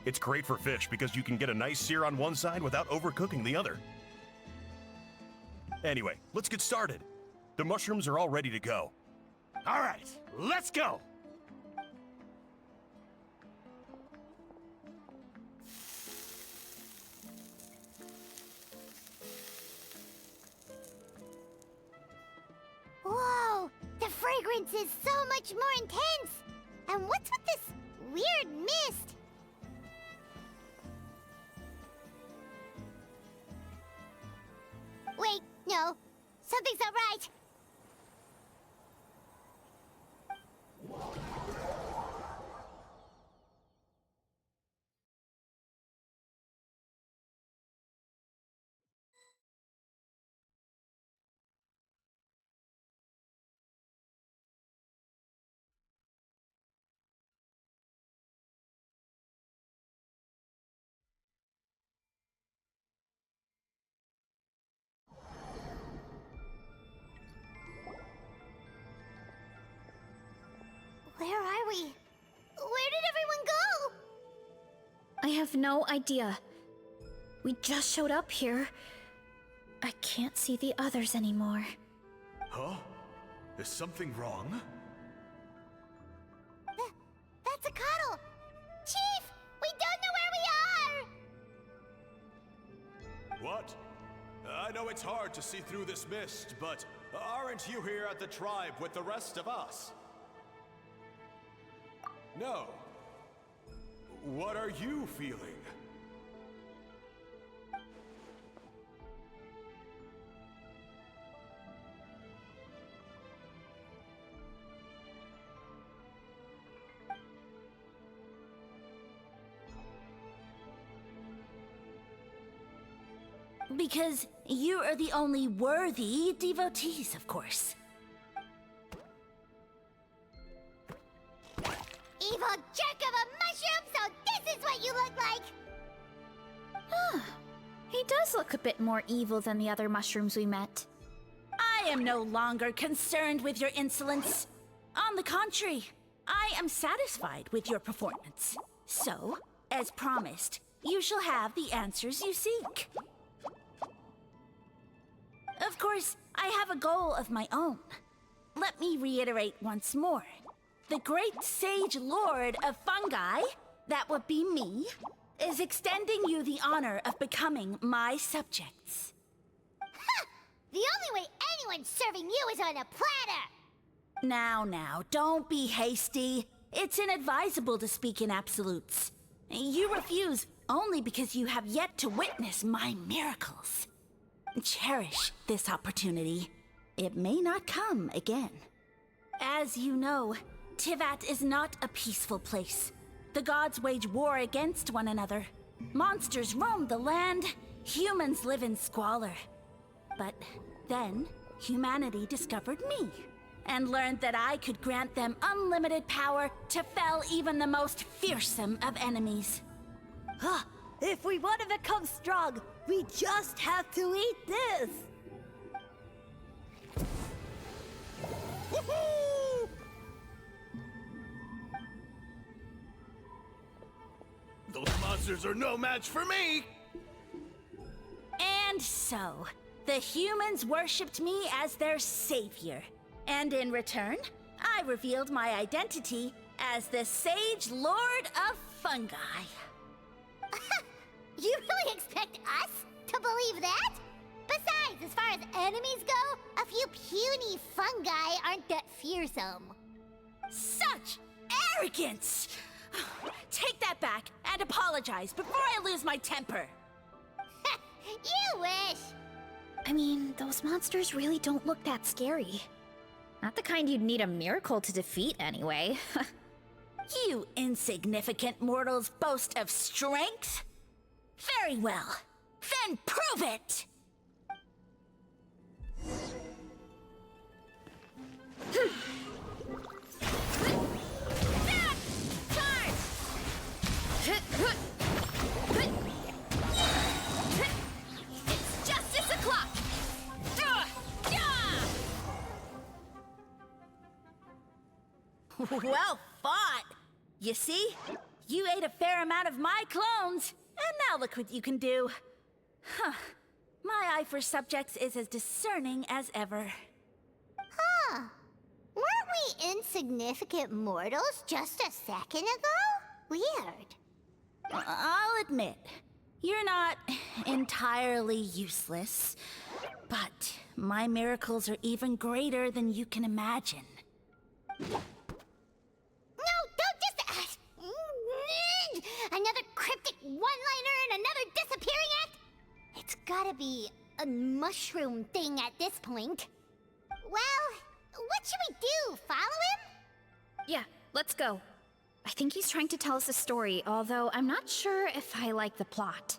It's great for fish because you can get a nice sear on one side without overcooking the other. Anyway, let's get started. The mushrooms are all ready to go. All right, let's go. Whoa, the fragrance is so much more intense. And what's with this weird mist? Wait, no, something's not right. Where are we? Where did everyone go? I have no idea. We just showed up here. I can't see the others anymore. Huh? Is something wrong? That's a cuddle. Chief, we don't know where we are. What? I know it's hard to see through this mist, but aren't you here at the tribe with the rest of us? No. What are you feeling? Because you are the only worthy devotees, of course. Evil jerk of a mushroom, so this is what you look like! He does look a bit more evil than the other mushrooms we met. I am no longer concerned with your insolence. On the contrary, I am satisfied with your performance. So, as promised, you shall have the answers you seek. Of course, I have a goal of my own. Let me reiterate once more. The great sage lord of fungi, that would be me, is extending you the honor of becoming my subjects. Ha! The only way anyone's serving you is on a platter! Now, don't be hasty. It's inadvisable to speak in absolutes. You refuse only because you have yet to witness my miracles. Cherish this opportunity. It may not come again. As you know, Tivat is not a peaceful place. The gods wage war against one another. Monsters roam the land. Humans live in squalor. But then, humanity discovered me and learned that I could grant them unlimited power to fell even the most fearsome of enemies. If we want to become strong, we just have to eat this! Woohoo! Those monsters are no match for me! And so, the humans worshipped me as their savior. And in return, I revealed my identity as the Sage Lord of Fungi. You really expect us to believe that? Besides, as far as enemies go, a few puny fungi aren't that fearsome. Such arrogance! Take that back and apologize before I lose my temper. You wish! I mean, those monsters really don't look that scary. Not the kind you'd need a miracle to defeat, anyway. You insignificant mortals boast of strength? Very well. Then prove it! It's justice o'clock! Well fought! You see? You ate a fair amount of my clones, and now look what you can do. Huh. My eye for subjects is as discerning as ever. Huh. Weren't we insignificant mortals just a second ago? Weird. I'll admit, you're not entirely useless, but my miracles are even greater than you can imagine. No, don't just... another cryptic one-liner and another disappearing act? It's gotta be a mushroom thing at this point. Well, what should we do? Follow him? Yeah, let's go. I think he's trying to tell us a story, although I'm not sure if I like the plot.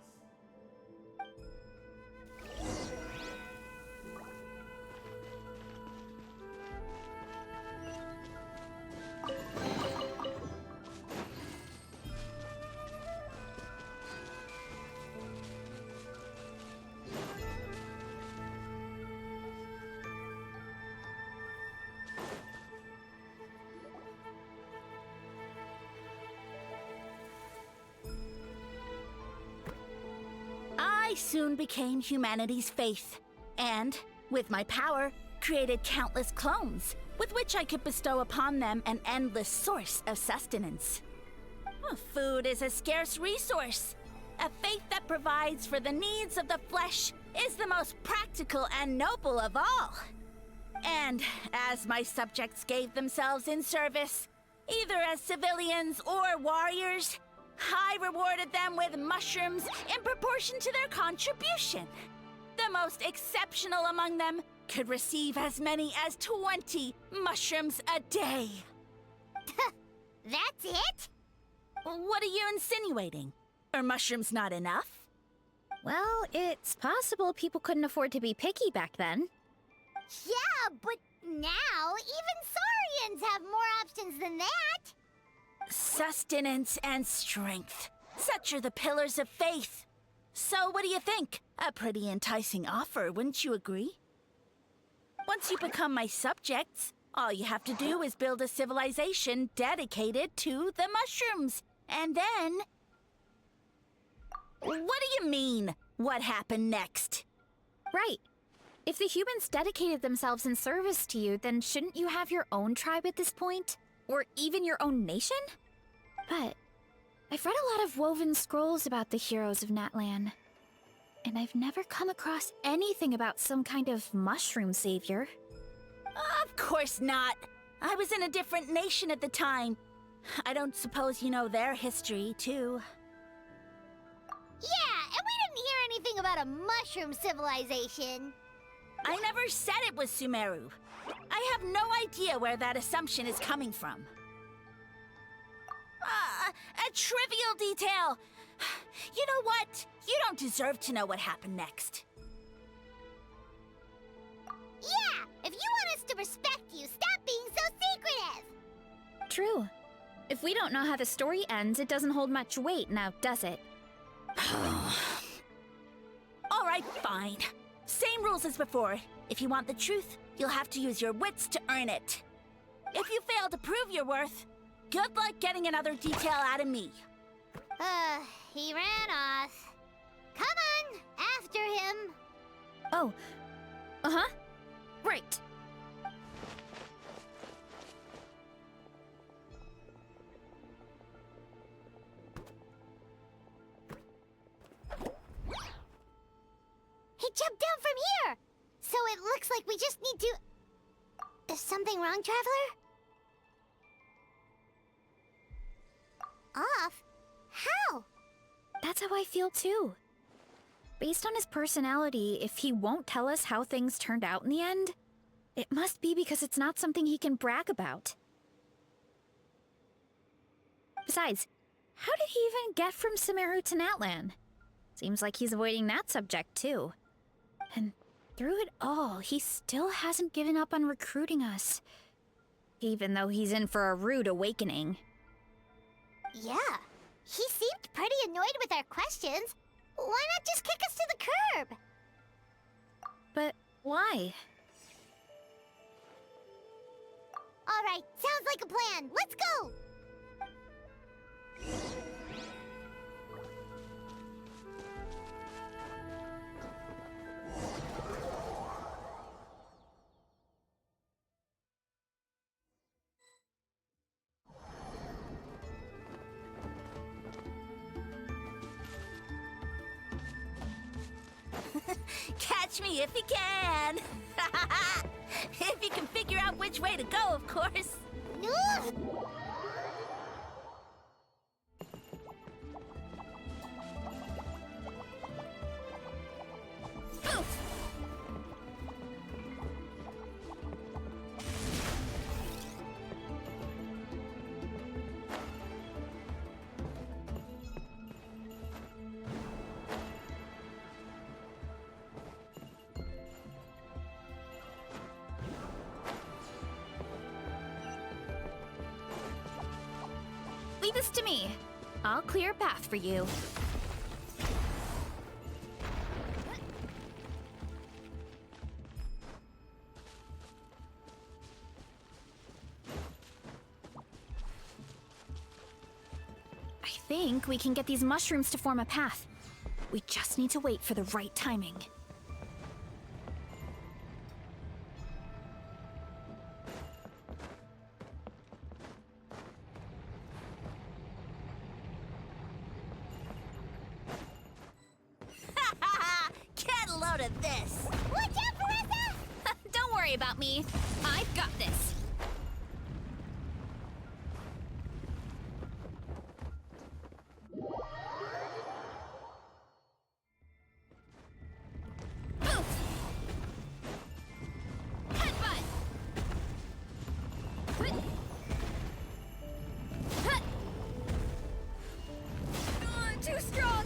I soon became humanity's faith, and, with my power, created countless clones, with which I could bestow upon them an endless source of sustenance. Food is a scarce resource. A faith that provides for the needs of the flesh is the most practical and noble of all. And as my subjects gave themselves in service, either as civilians or warriors, I rewarded them with mushrooms in proportion to their contribution. The most exceptional among them could receive as many as 20 mushrooms a day. That's it? What are you insinuating? Are mushrooms not enough? Well, it's possible people couldn't afford to be picky back then. Yeah, but now even Saurians have more options than that. Sustenance and strength. Such are the pillars of faith. So what do you think? A pretty enticing offer, wouldn't you agree? Once you become my subjects, all you have to do is build a civilization dedicated to the mushrooms. And then... What do you mean? What happened next? Right. If the humans dedicated themselves in service to you, then shouldn't you have your own tribe at this point? Or even your own nation? But I've read a lot of woven scrolls about the heroes of Natlan, and I've never come across anything about some kind of mushroom savior. Of course not. I was in a different nation at the time. I don't suppose you know their history, too. Yeah, and we didn't hear anything about a mushroom civilization. I never said it was Sumeru. I have no idea where that assumption is coming from. A trivial detail. You know what? You don't deserve to know what happened next. Yeah, if you want us to respect you, stop being so secretive. True. If we don't know how the story ends, it doesn't hold much weight now, does it? All right, fine. Same rules as before. If you want the truth, you'll have to use your wits to earn it. If you fail to prove your worth, good luck getting another detail out of me. He ran off. Come on, after him. Oh. Uh-huh. Right. He jumped down from here! So it looks like we just need to... Is something wrong, Traveler? Off? How? That's how I feel too. Based on his personality, if he won't tell us how things turned out in the end, it must be because it's not something he can brag about. Besides, how did he even get from Sumeru to Natlan? Seems like he's avoiding that subject too. And through it all, he still hasn't given up on recruiting us. Even though he's in for a rude awakening. Yeah, he seemed pretty annoyed with our questions. Why not just kick us to the curb? But why? All right, sounds like a plan. Let's go! Catch me if you can! If you can figure out which way to go, of course. Ugh! Leave this to me. I'll clear a path for you. I think we can get these mushrooms to form a path. We just need to wait for the right timing. Get a load of this! Watch out, Marissa! Don't worry about me. I've got this. Headbutt! Too strong!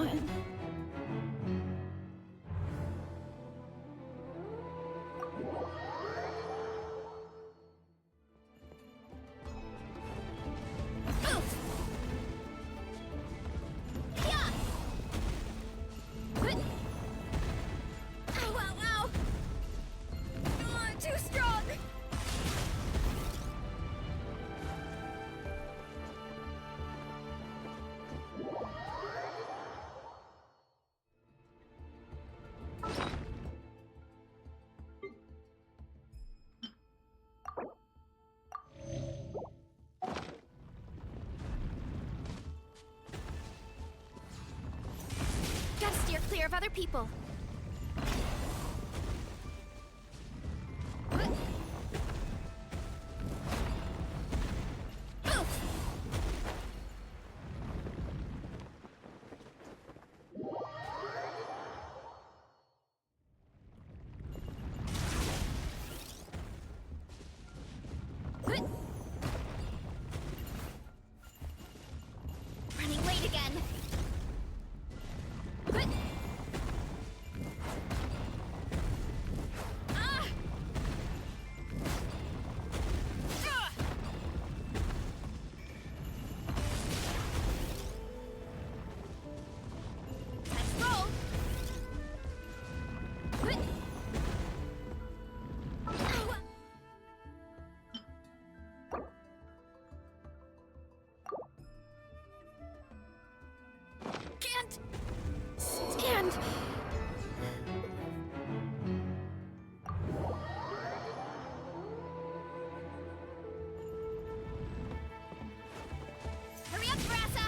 on. Gotta steer clear of other people. Running late again. Can't stand. Hurry up, Brassa!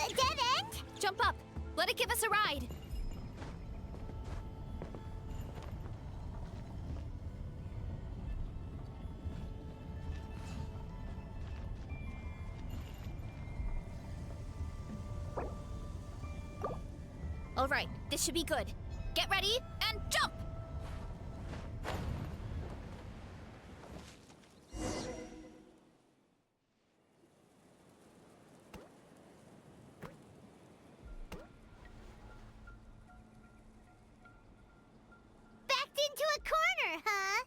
A dead end? Jump up. Let it give us a ride. All right, this should be good. Get ready and jump! Backed into a corner, huh?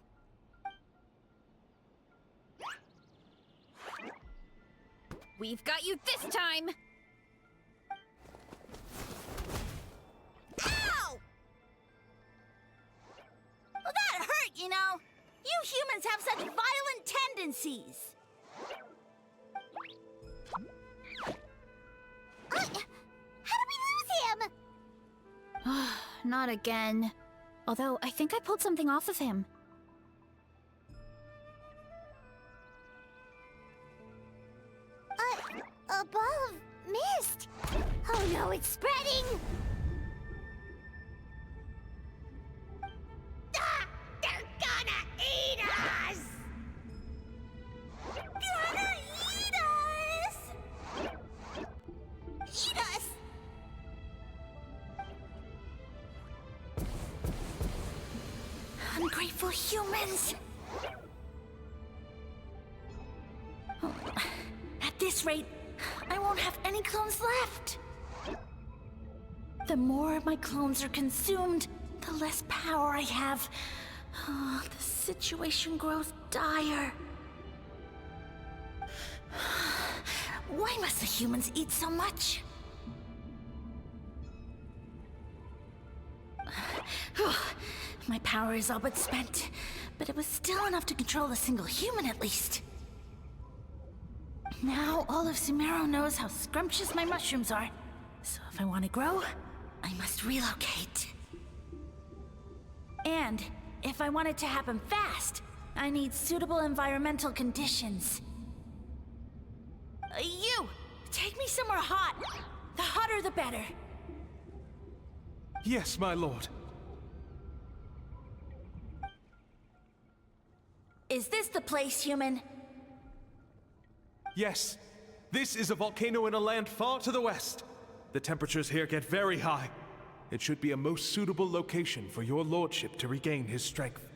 We've got you this time! Ow! Well, that hurt, you know. You humans have such violent tendencies. How did we lose him? Not again. Although, I think I pulled something off of him. A ball of mist. Oh no, it's spreading! Ah! They're gonna eat us! Gonna eat us! Eat us! Ungrateful humans! At this rate, I won't have any clones left. The more my clones are consumed, the less power I have. Oh, the situation grows dire. Why must the humans eat so much? My power is all but spent, but it was still enough to control a single human at least. Now all of Sumeru knows how scrumptious my mushrooms are, so if I want to grow, I must relocate. And if I want it to happen fast, I need suitable environmental conditions. You! Take me somewhere hot. The hotter the better. Yes, my lord. Is this the place, human? Yes. This is a volcano in a land far to the west. The temperatures here get very high. It should be a most suitable location for your lordship to regain his strength.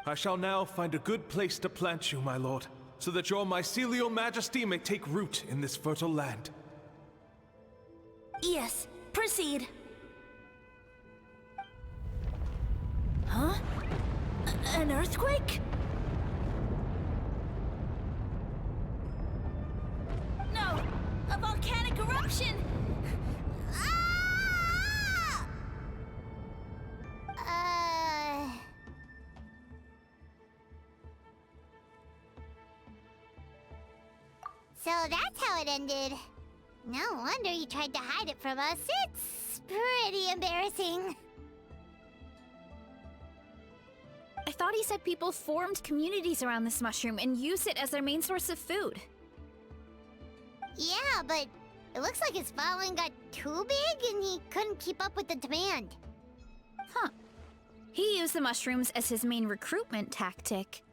I shall now find a good place to plant you, my lord, so that your mycelial majesty may take root in this fertile land. Yes, proceed. Huh? An earthquake? No! A volcanic eruption! Ah! So that's how it ended. No wonder you tried to hide it from us. It's pretty embarrassing. I thought he said people formed communities around this mushroom and used it as their main source of food. Yeah, but it looks like his following got too big and he couldn't keep up with the demand. Huh. He used the mushrooms as his main recruitment tactic.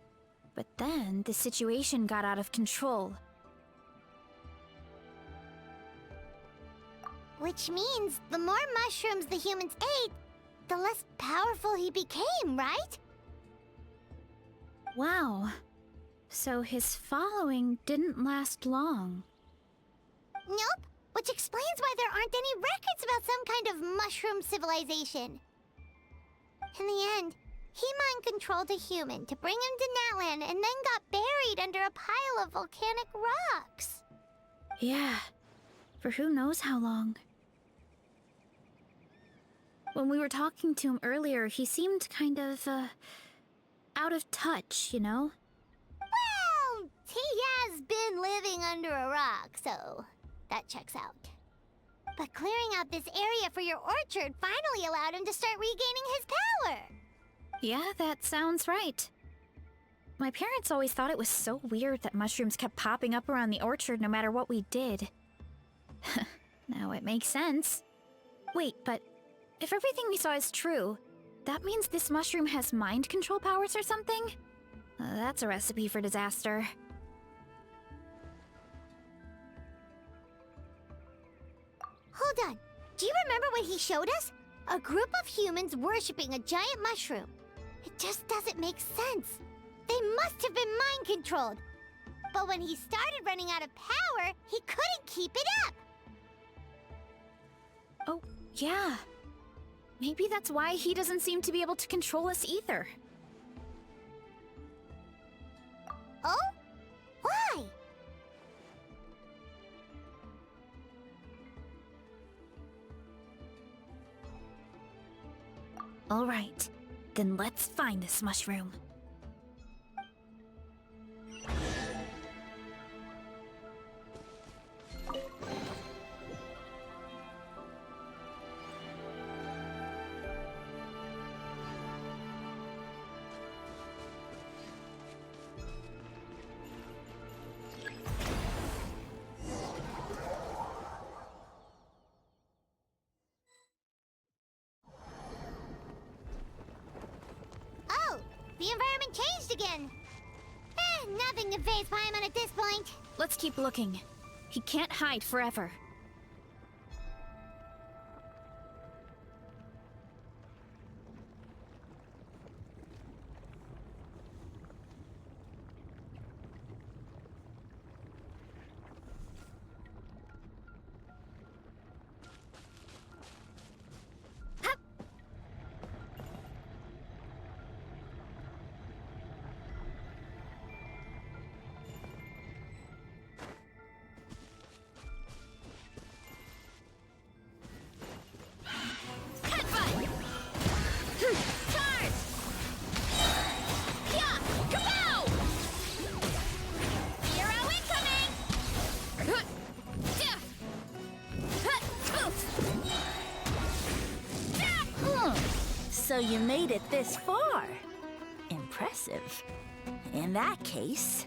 But then the situation got out of control. Which means the more mushrooms the humans ate, the less powerful he became, right? Wow. So his following didn't last long. Nope, which explains why there aren't any records about some kind of mushroom civilization. In the end, he mind-controlled a human to bring him to Natlan and then got buried under a pile of volcanic rocks. Yeah, for who knows how long. When we were talking to him earlier, he seemed kind of, out of touch, you know? Well, he has been living under a rock, so that checks out. But clearing out this area for your orchard finally allowed him to start regaining his power. Yeah, that sounds right. My parents always thought it was so weird that mushrooms kept popping up around the orchard no matter what we did. Now it makes sense. Wait, but if everything we saw is true, that means this mushroom has mind control powers or something? That's a recipe for disaster. Hold on. Do you remember what he showed us? A group of humans worshipping a giant mushroom. It just doesn't make sense. They must have been mind-controlled. But when he started running out of power, he couldn't keep it up. Oh, yeah. Maybe that's why he doesn't seem to be able to control us either. Oh? Why? All right, then let's find this mushroom. Oh, the environment changed again. Nothing to phase Paimon at this point. Let's keep looking. He can't hide forever. So you made it this far. Impressive. In that case...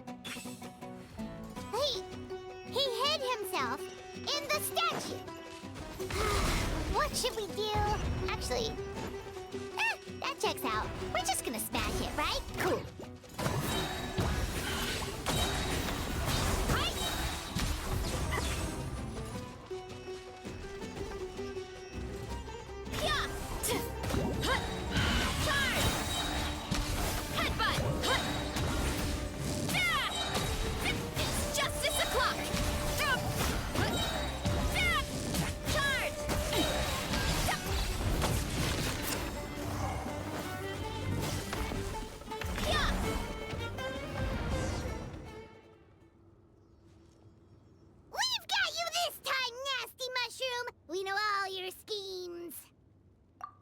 He hid himself in the statue. What should we do? Actually, that checks out. We're just gonna smash it, right? Cool.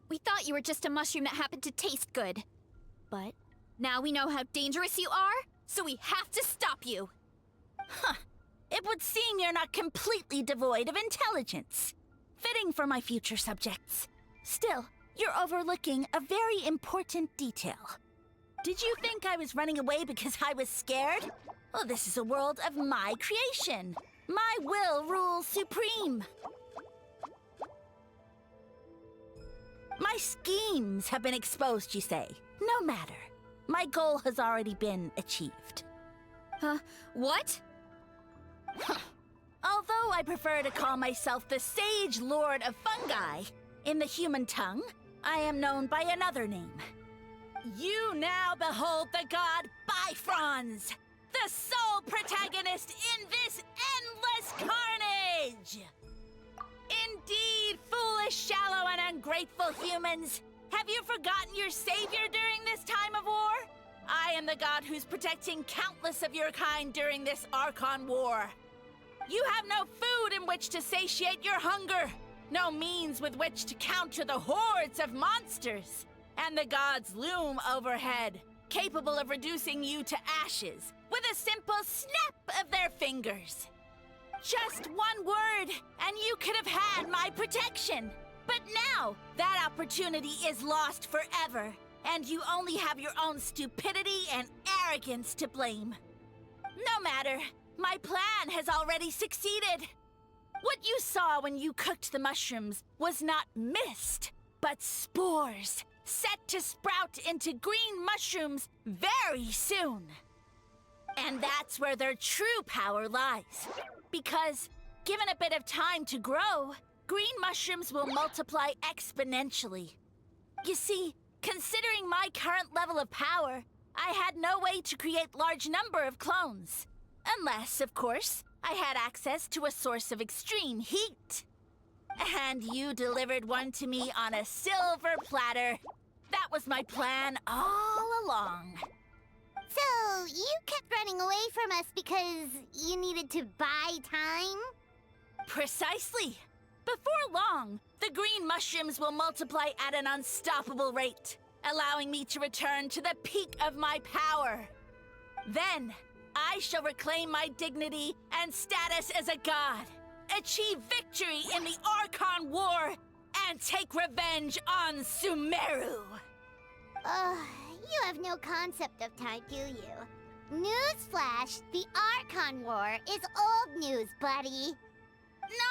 We thought you were just a mushroom that happened to taste good. But now we know how dangerous you are, so we have to stop you. Huh. It would seem you're not completely devoid of intelligence. Fitting for my future subjects. Still, you're overlooking a very important detail. Did you think I was running away because I was scared? Well, this is a world of my creation. My will rules supreme. My schemes have been exposed, you say. No matter. My goal has already been achieved. What? Although I prefer to call myself the Sage Lord of Fungi, in the human tongue, I am known by another name. You now behold the god Bifrons, the sole protagonist in this endless carnage! Indeed, foolish, shallow, and ungrateful humans! Have you forgotten your savior during this time of war? I am the god who's protecting countless of your kind during this Archon War. You have no food in which to satiate your hunger, no means with which to counter the hordes of monsters, and the gods loom overhead, capable of reducing you to ashes with a simple snap of their fingers. Just one word, and you could have had my protection. But now, that opportunity is lost forever, and you only have your own stupidity and arrogance to blame. No matter, my plan has already succeeded. What you saw when you cooked the mushrooms was not mist, but spores, set to sprout into green mushrooms very soon. And that's where their true power lies. Because, given a bit of time to grow, green mushrooms will multiply exponentially. You see, considering my current level of power, I had no way to create large number of clones. Unless, of course, I had access to a source of extreme heat. And you delivered one to me on a silver platter. That was my plan all along. So, you kept running away from us because you needed to buy time? Precisely. Before long, the green mushrooms will multiply at an unstoppable rate, allowing me to return to the peak of my power. Then, I shall reclaim my dignity and status as a god, achieve victory in the Archon War, and take revenge on Sumeru. You have no concept of time, do you? Newsflash, the Archon War is old news, buddy.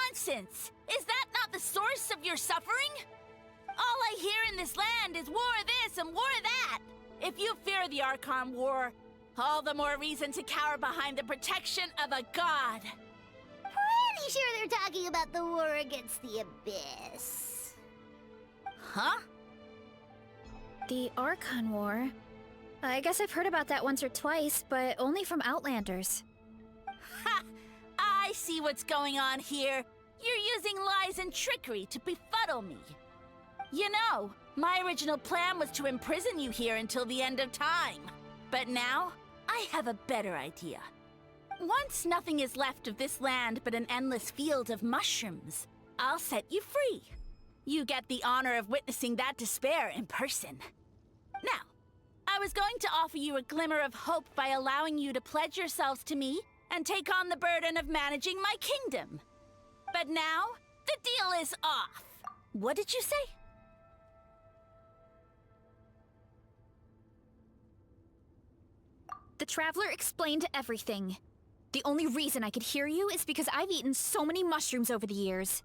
Nonsense! Is that not the source of your suffering? All I hear in this land is war this and war that. If you fear the Archon War, all the more reason to cower behind the protection of a god. Pretty sure they're talking about the war against the Abyss. Huh? The Archon War? I guess I've heard about that once or twice, but only from Outlanders. Ha! I see what's going on here. You're using lies and trickery to befuddle me. You know, my original plan was to imprison you here until the end of time. But now, I have a better idea. Once nothing is left of this land but an endless field of mushrooms, I'll set you free. You get the honor of witnessing that despair in person. Now, I was going to offer you a glimmer of hope by allowing you to pledge yourselves to me and take on the burden of managing my kingdom. But now, the deal is off. What did you say? The Traveler explained everything. The only reason I could hear you is because I've eaten so many mushrooms over the years.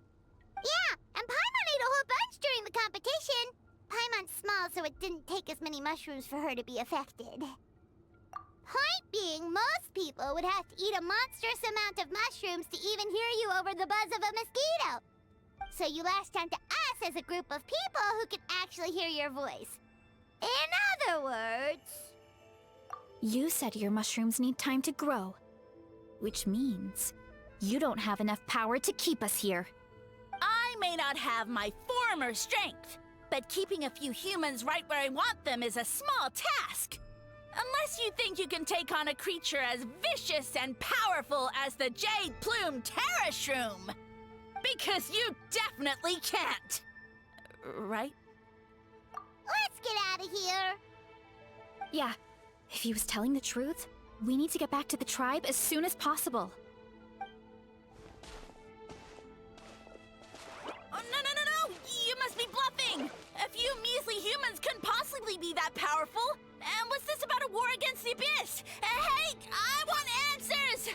Yeah, and Paimon ate a whole bunch during the competition. Paimon's small, so it didn't take as many mushrooms for her to be affected. Point being, most people would have to eat a monstrous amount of mushrooms to even hear you over the buzz of a mosquito. So you latched onto us as a group of people who can actually hear your voice. In other words... You said your mushrooms need time to grow, which means you don't have enough power to keep us here. I may not have my former strength, but keeping a few humans right where I want them is a small task. Unless you think you can take on a creature as vicious and powerful as the Jade Plume Terra Shroom. Because you definitely can't. Right? Let's get out of here. Yeah, if he was telling the truth, we need to get back to the tribe as soon as possible. Oh, no! You must be bluffing! A few measly humans couldn't possibly be that powerful! And what's this about a war against the Abyss? Hey, I want answers!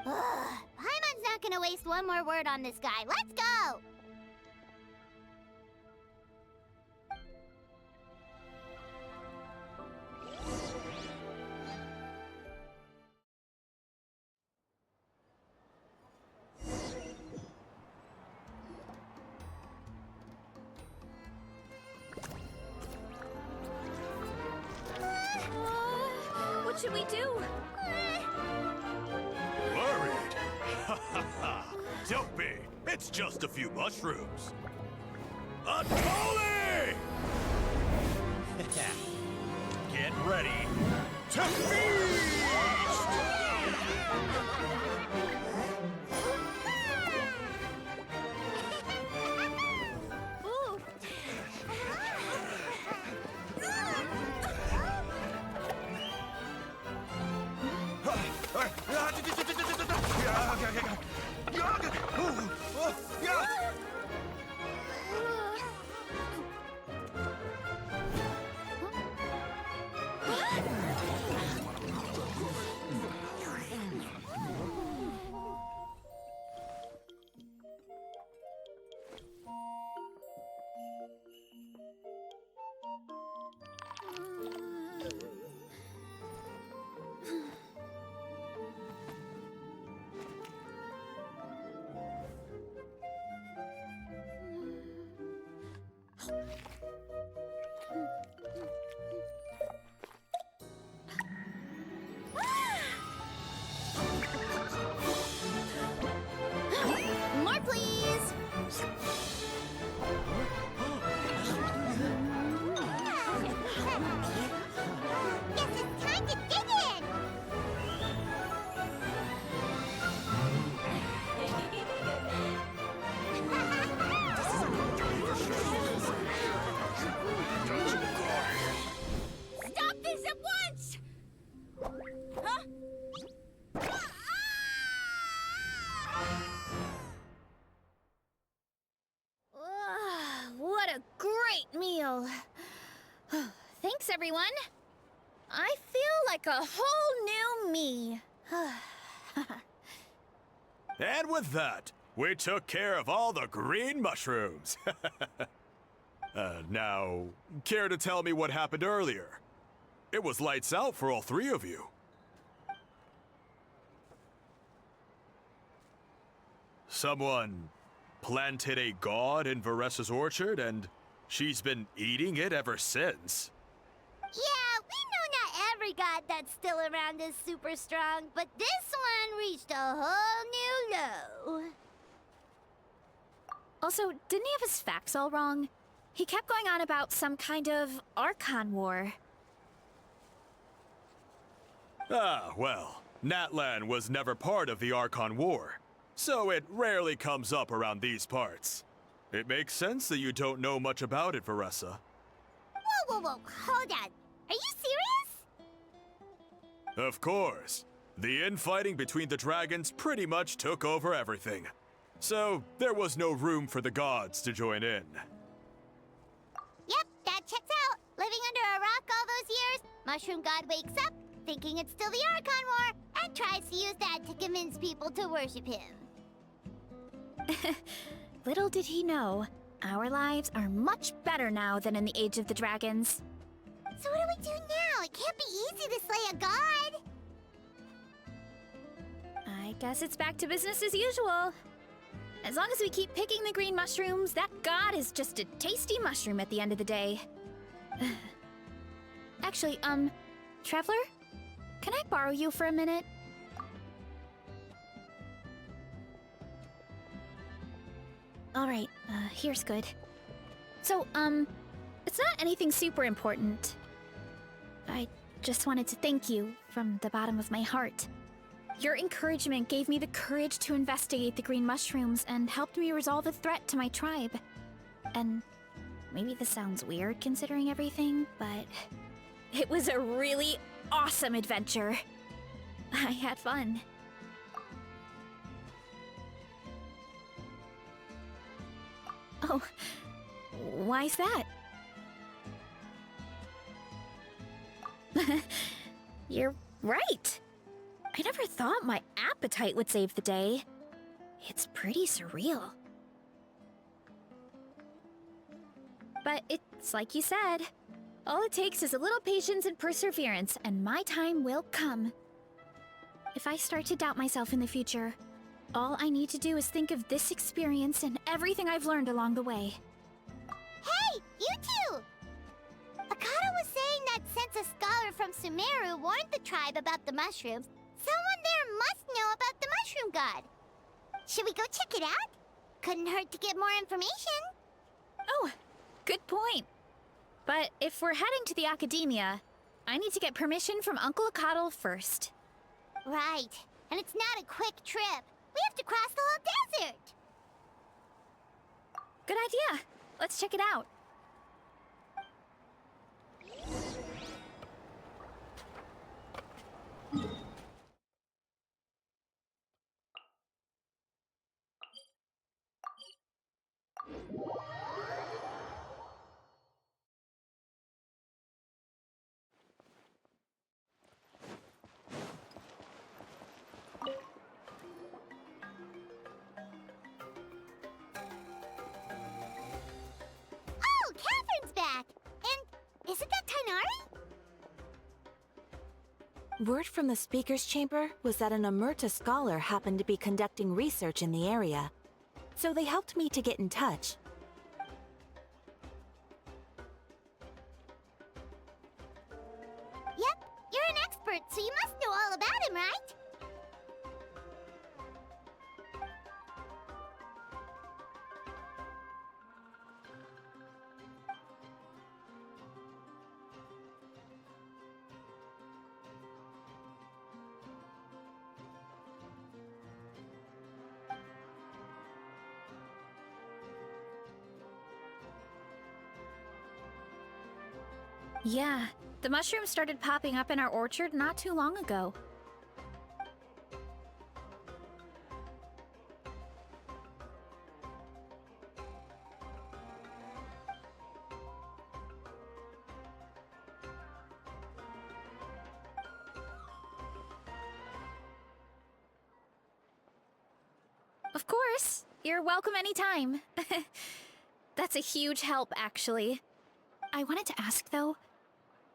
Paimon's not gonna waste one more word on this guy. Let's go! What should we do? Worried? Ha ha ha! Don't be! It's just a few mushrooms! Unholy! Get ready to feast! More, please! Guess it's time to dig in! Stop this at once! Huh? What a great meal! Thanks, everyone. I feel like a whole new me. And with that, we took care of all the green mushrooms. Now, care to tell me what happened earlier? It was lights out for all three of you. Someone planted a god in Veressa's orchard, and she's been eating it ever since. Yeah, we know not every god that's still around is super strong, but this one reached a whole new low. Also, didn't he have his facts all wrong? He kept going on about some kind of Archon war. Ah, well, Natlan was never part of the Archon War, so it rarely comes up around these parts. It makes sense that you don't know much about it, Veressa. Whoa, hold on. Are you serious? Of course. The infighting between the dragons pretty much took over everything. So, there was no room for the gods to join in. Yep, that checks out. Living living under a rock all those years, Mushroom God wakes up, thinking it's still the Archon War, and tries to use that to convince people to worship him. Little did he know, our lives are much better now than in the Age of the Dragons. So what do we do now? It can't be easy to slay a god. I guess it's back to business as usual. As long as we keep picking the green mushrooms, that god is just a tasty mushroom at the end of the day. Actually, Traveler? Can I borrow you for a minute? Alright, here's good. So, it's not anything super important. I just wanted to thank you from the bottom of my heart. Your encouragement gave me the courage to investigate the green mushrooms and helped me resolve a threat to my tribe. And maybe this sounds weird considering everything, but it was a really awesome adventure. I had fun. Oh, why's that? You're right. I never thought my appetite would save the day. It's pretty surreal. But it's like you said. All it takes is a little patience and perseverance, and my time will come. If I start to doubt myself in the future, all I need to do is think of this experience and everything I've learned along the way. Hey, you two! Achaidh was saying that since a scholar from Sumeru warned the tribe about the mushrooms, someone there must know about the mushroom god. Should we go check it out? Couldn't hurt to get more information. Oh, good point. But if we're heading to the academia, I need to get permission from Uncle Achaidh first. Right, and it's not a quick trip. We have to cross the whole desert. Good idea. Let's check it out. Oh, Catherine's back! And isn't that Tainari? Word from the speaker's chamber was that an Omerta scholar happened to be conducting research in the area, so they helped me to get in touch. Yep, you're an expert, so you must know all about him, right? Yeah, the mushrooms started popping up in our orchard not too long ago. Of course, you're welcome anytime. That's a huge help, actually. I wanted to ask, though,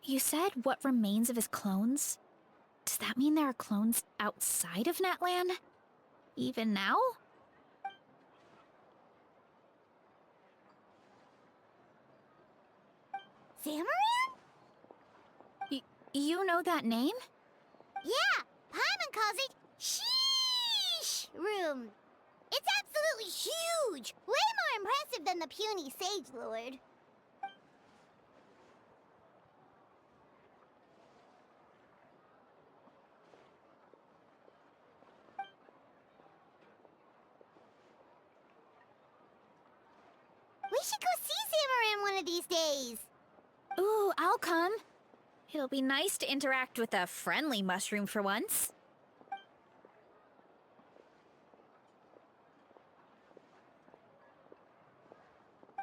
you said what remains of his clones? Does that mean there are clones outside of Natlan? Even now? Zamaran? You know that name? Yeah, Paimon calls it Sheesh Room. It's absolutely huge! Way more impressive than the puny Sage Lord. We should go see Zamaran one of these days. Ooh, I'll come. It'll be nice to interact with a friendly mushroom for once.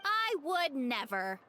I would never.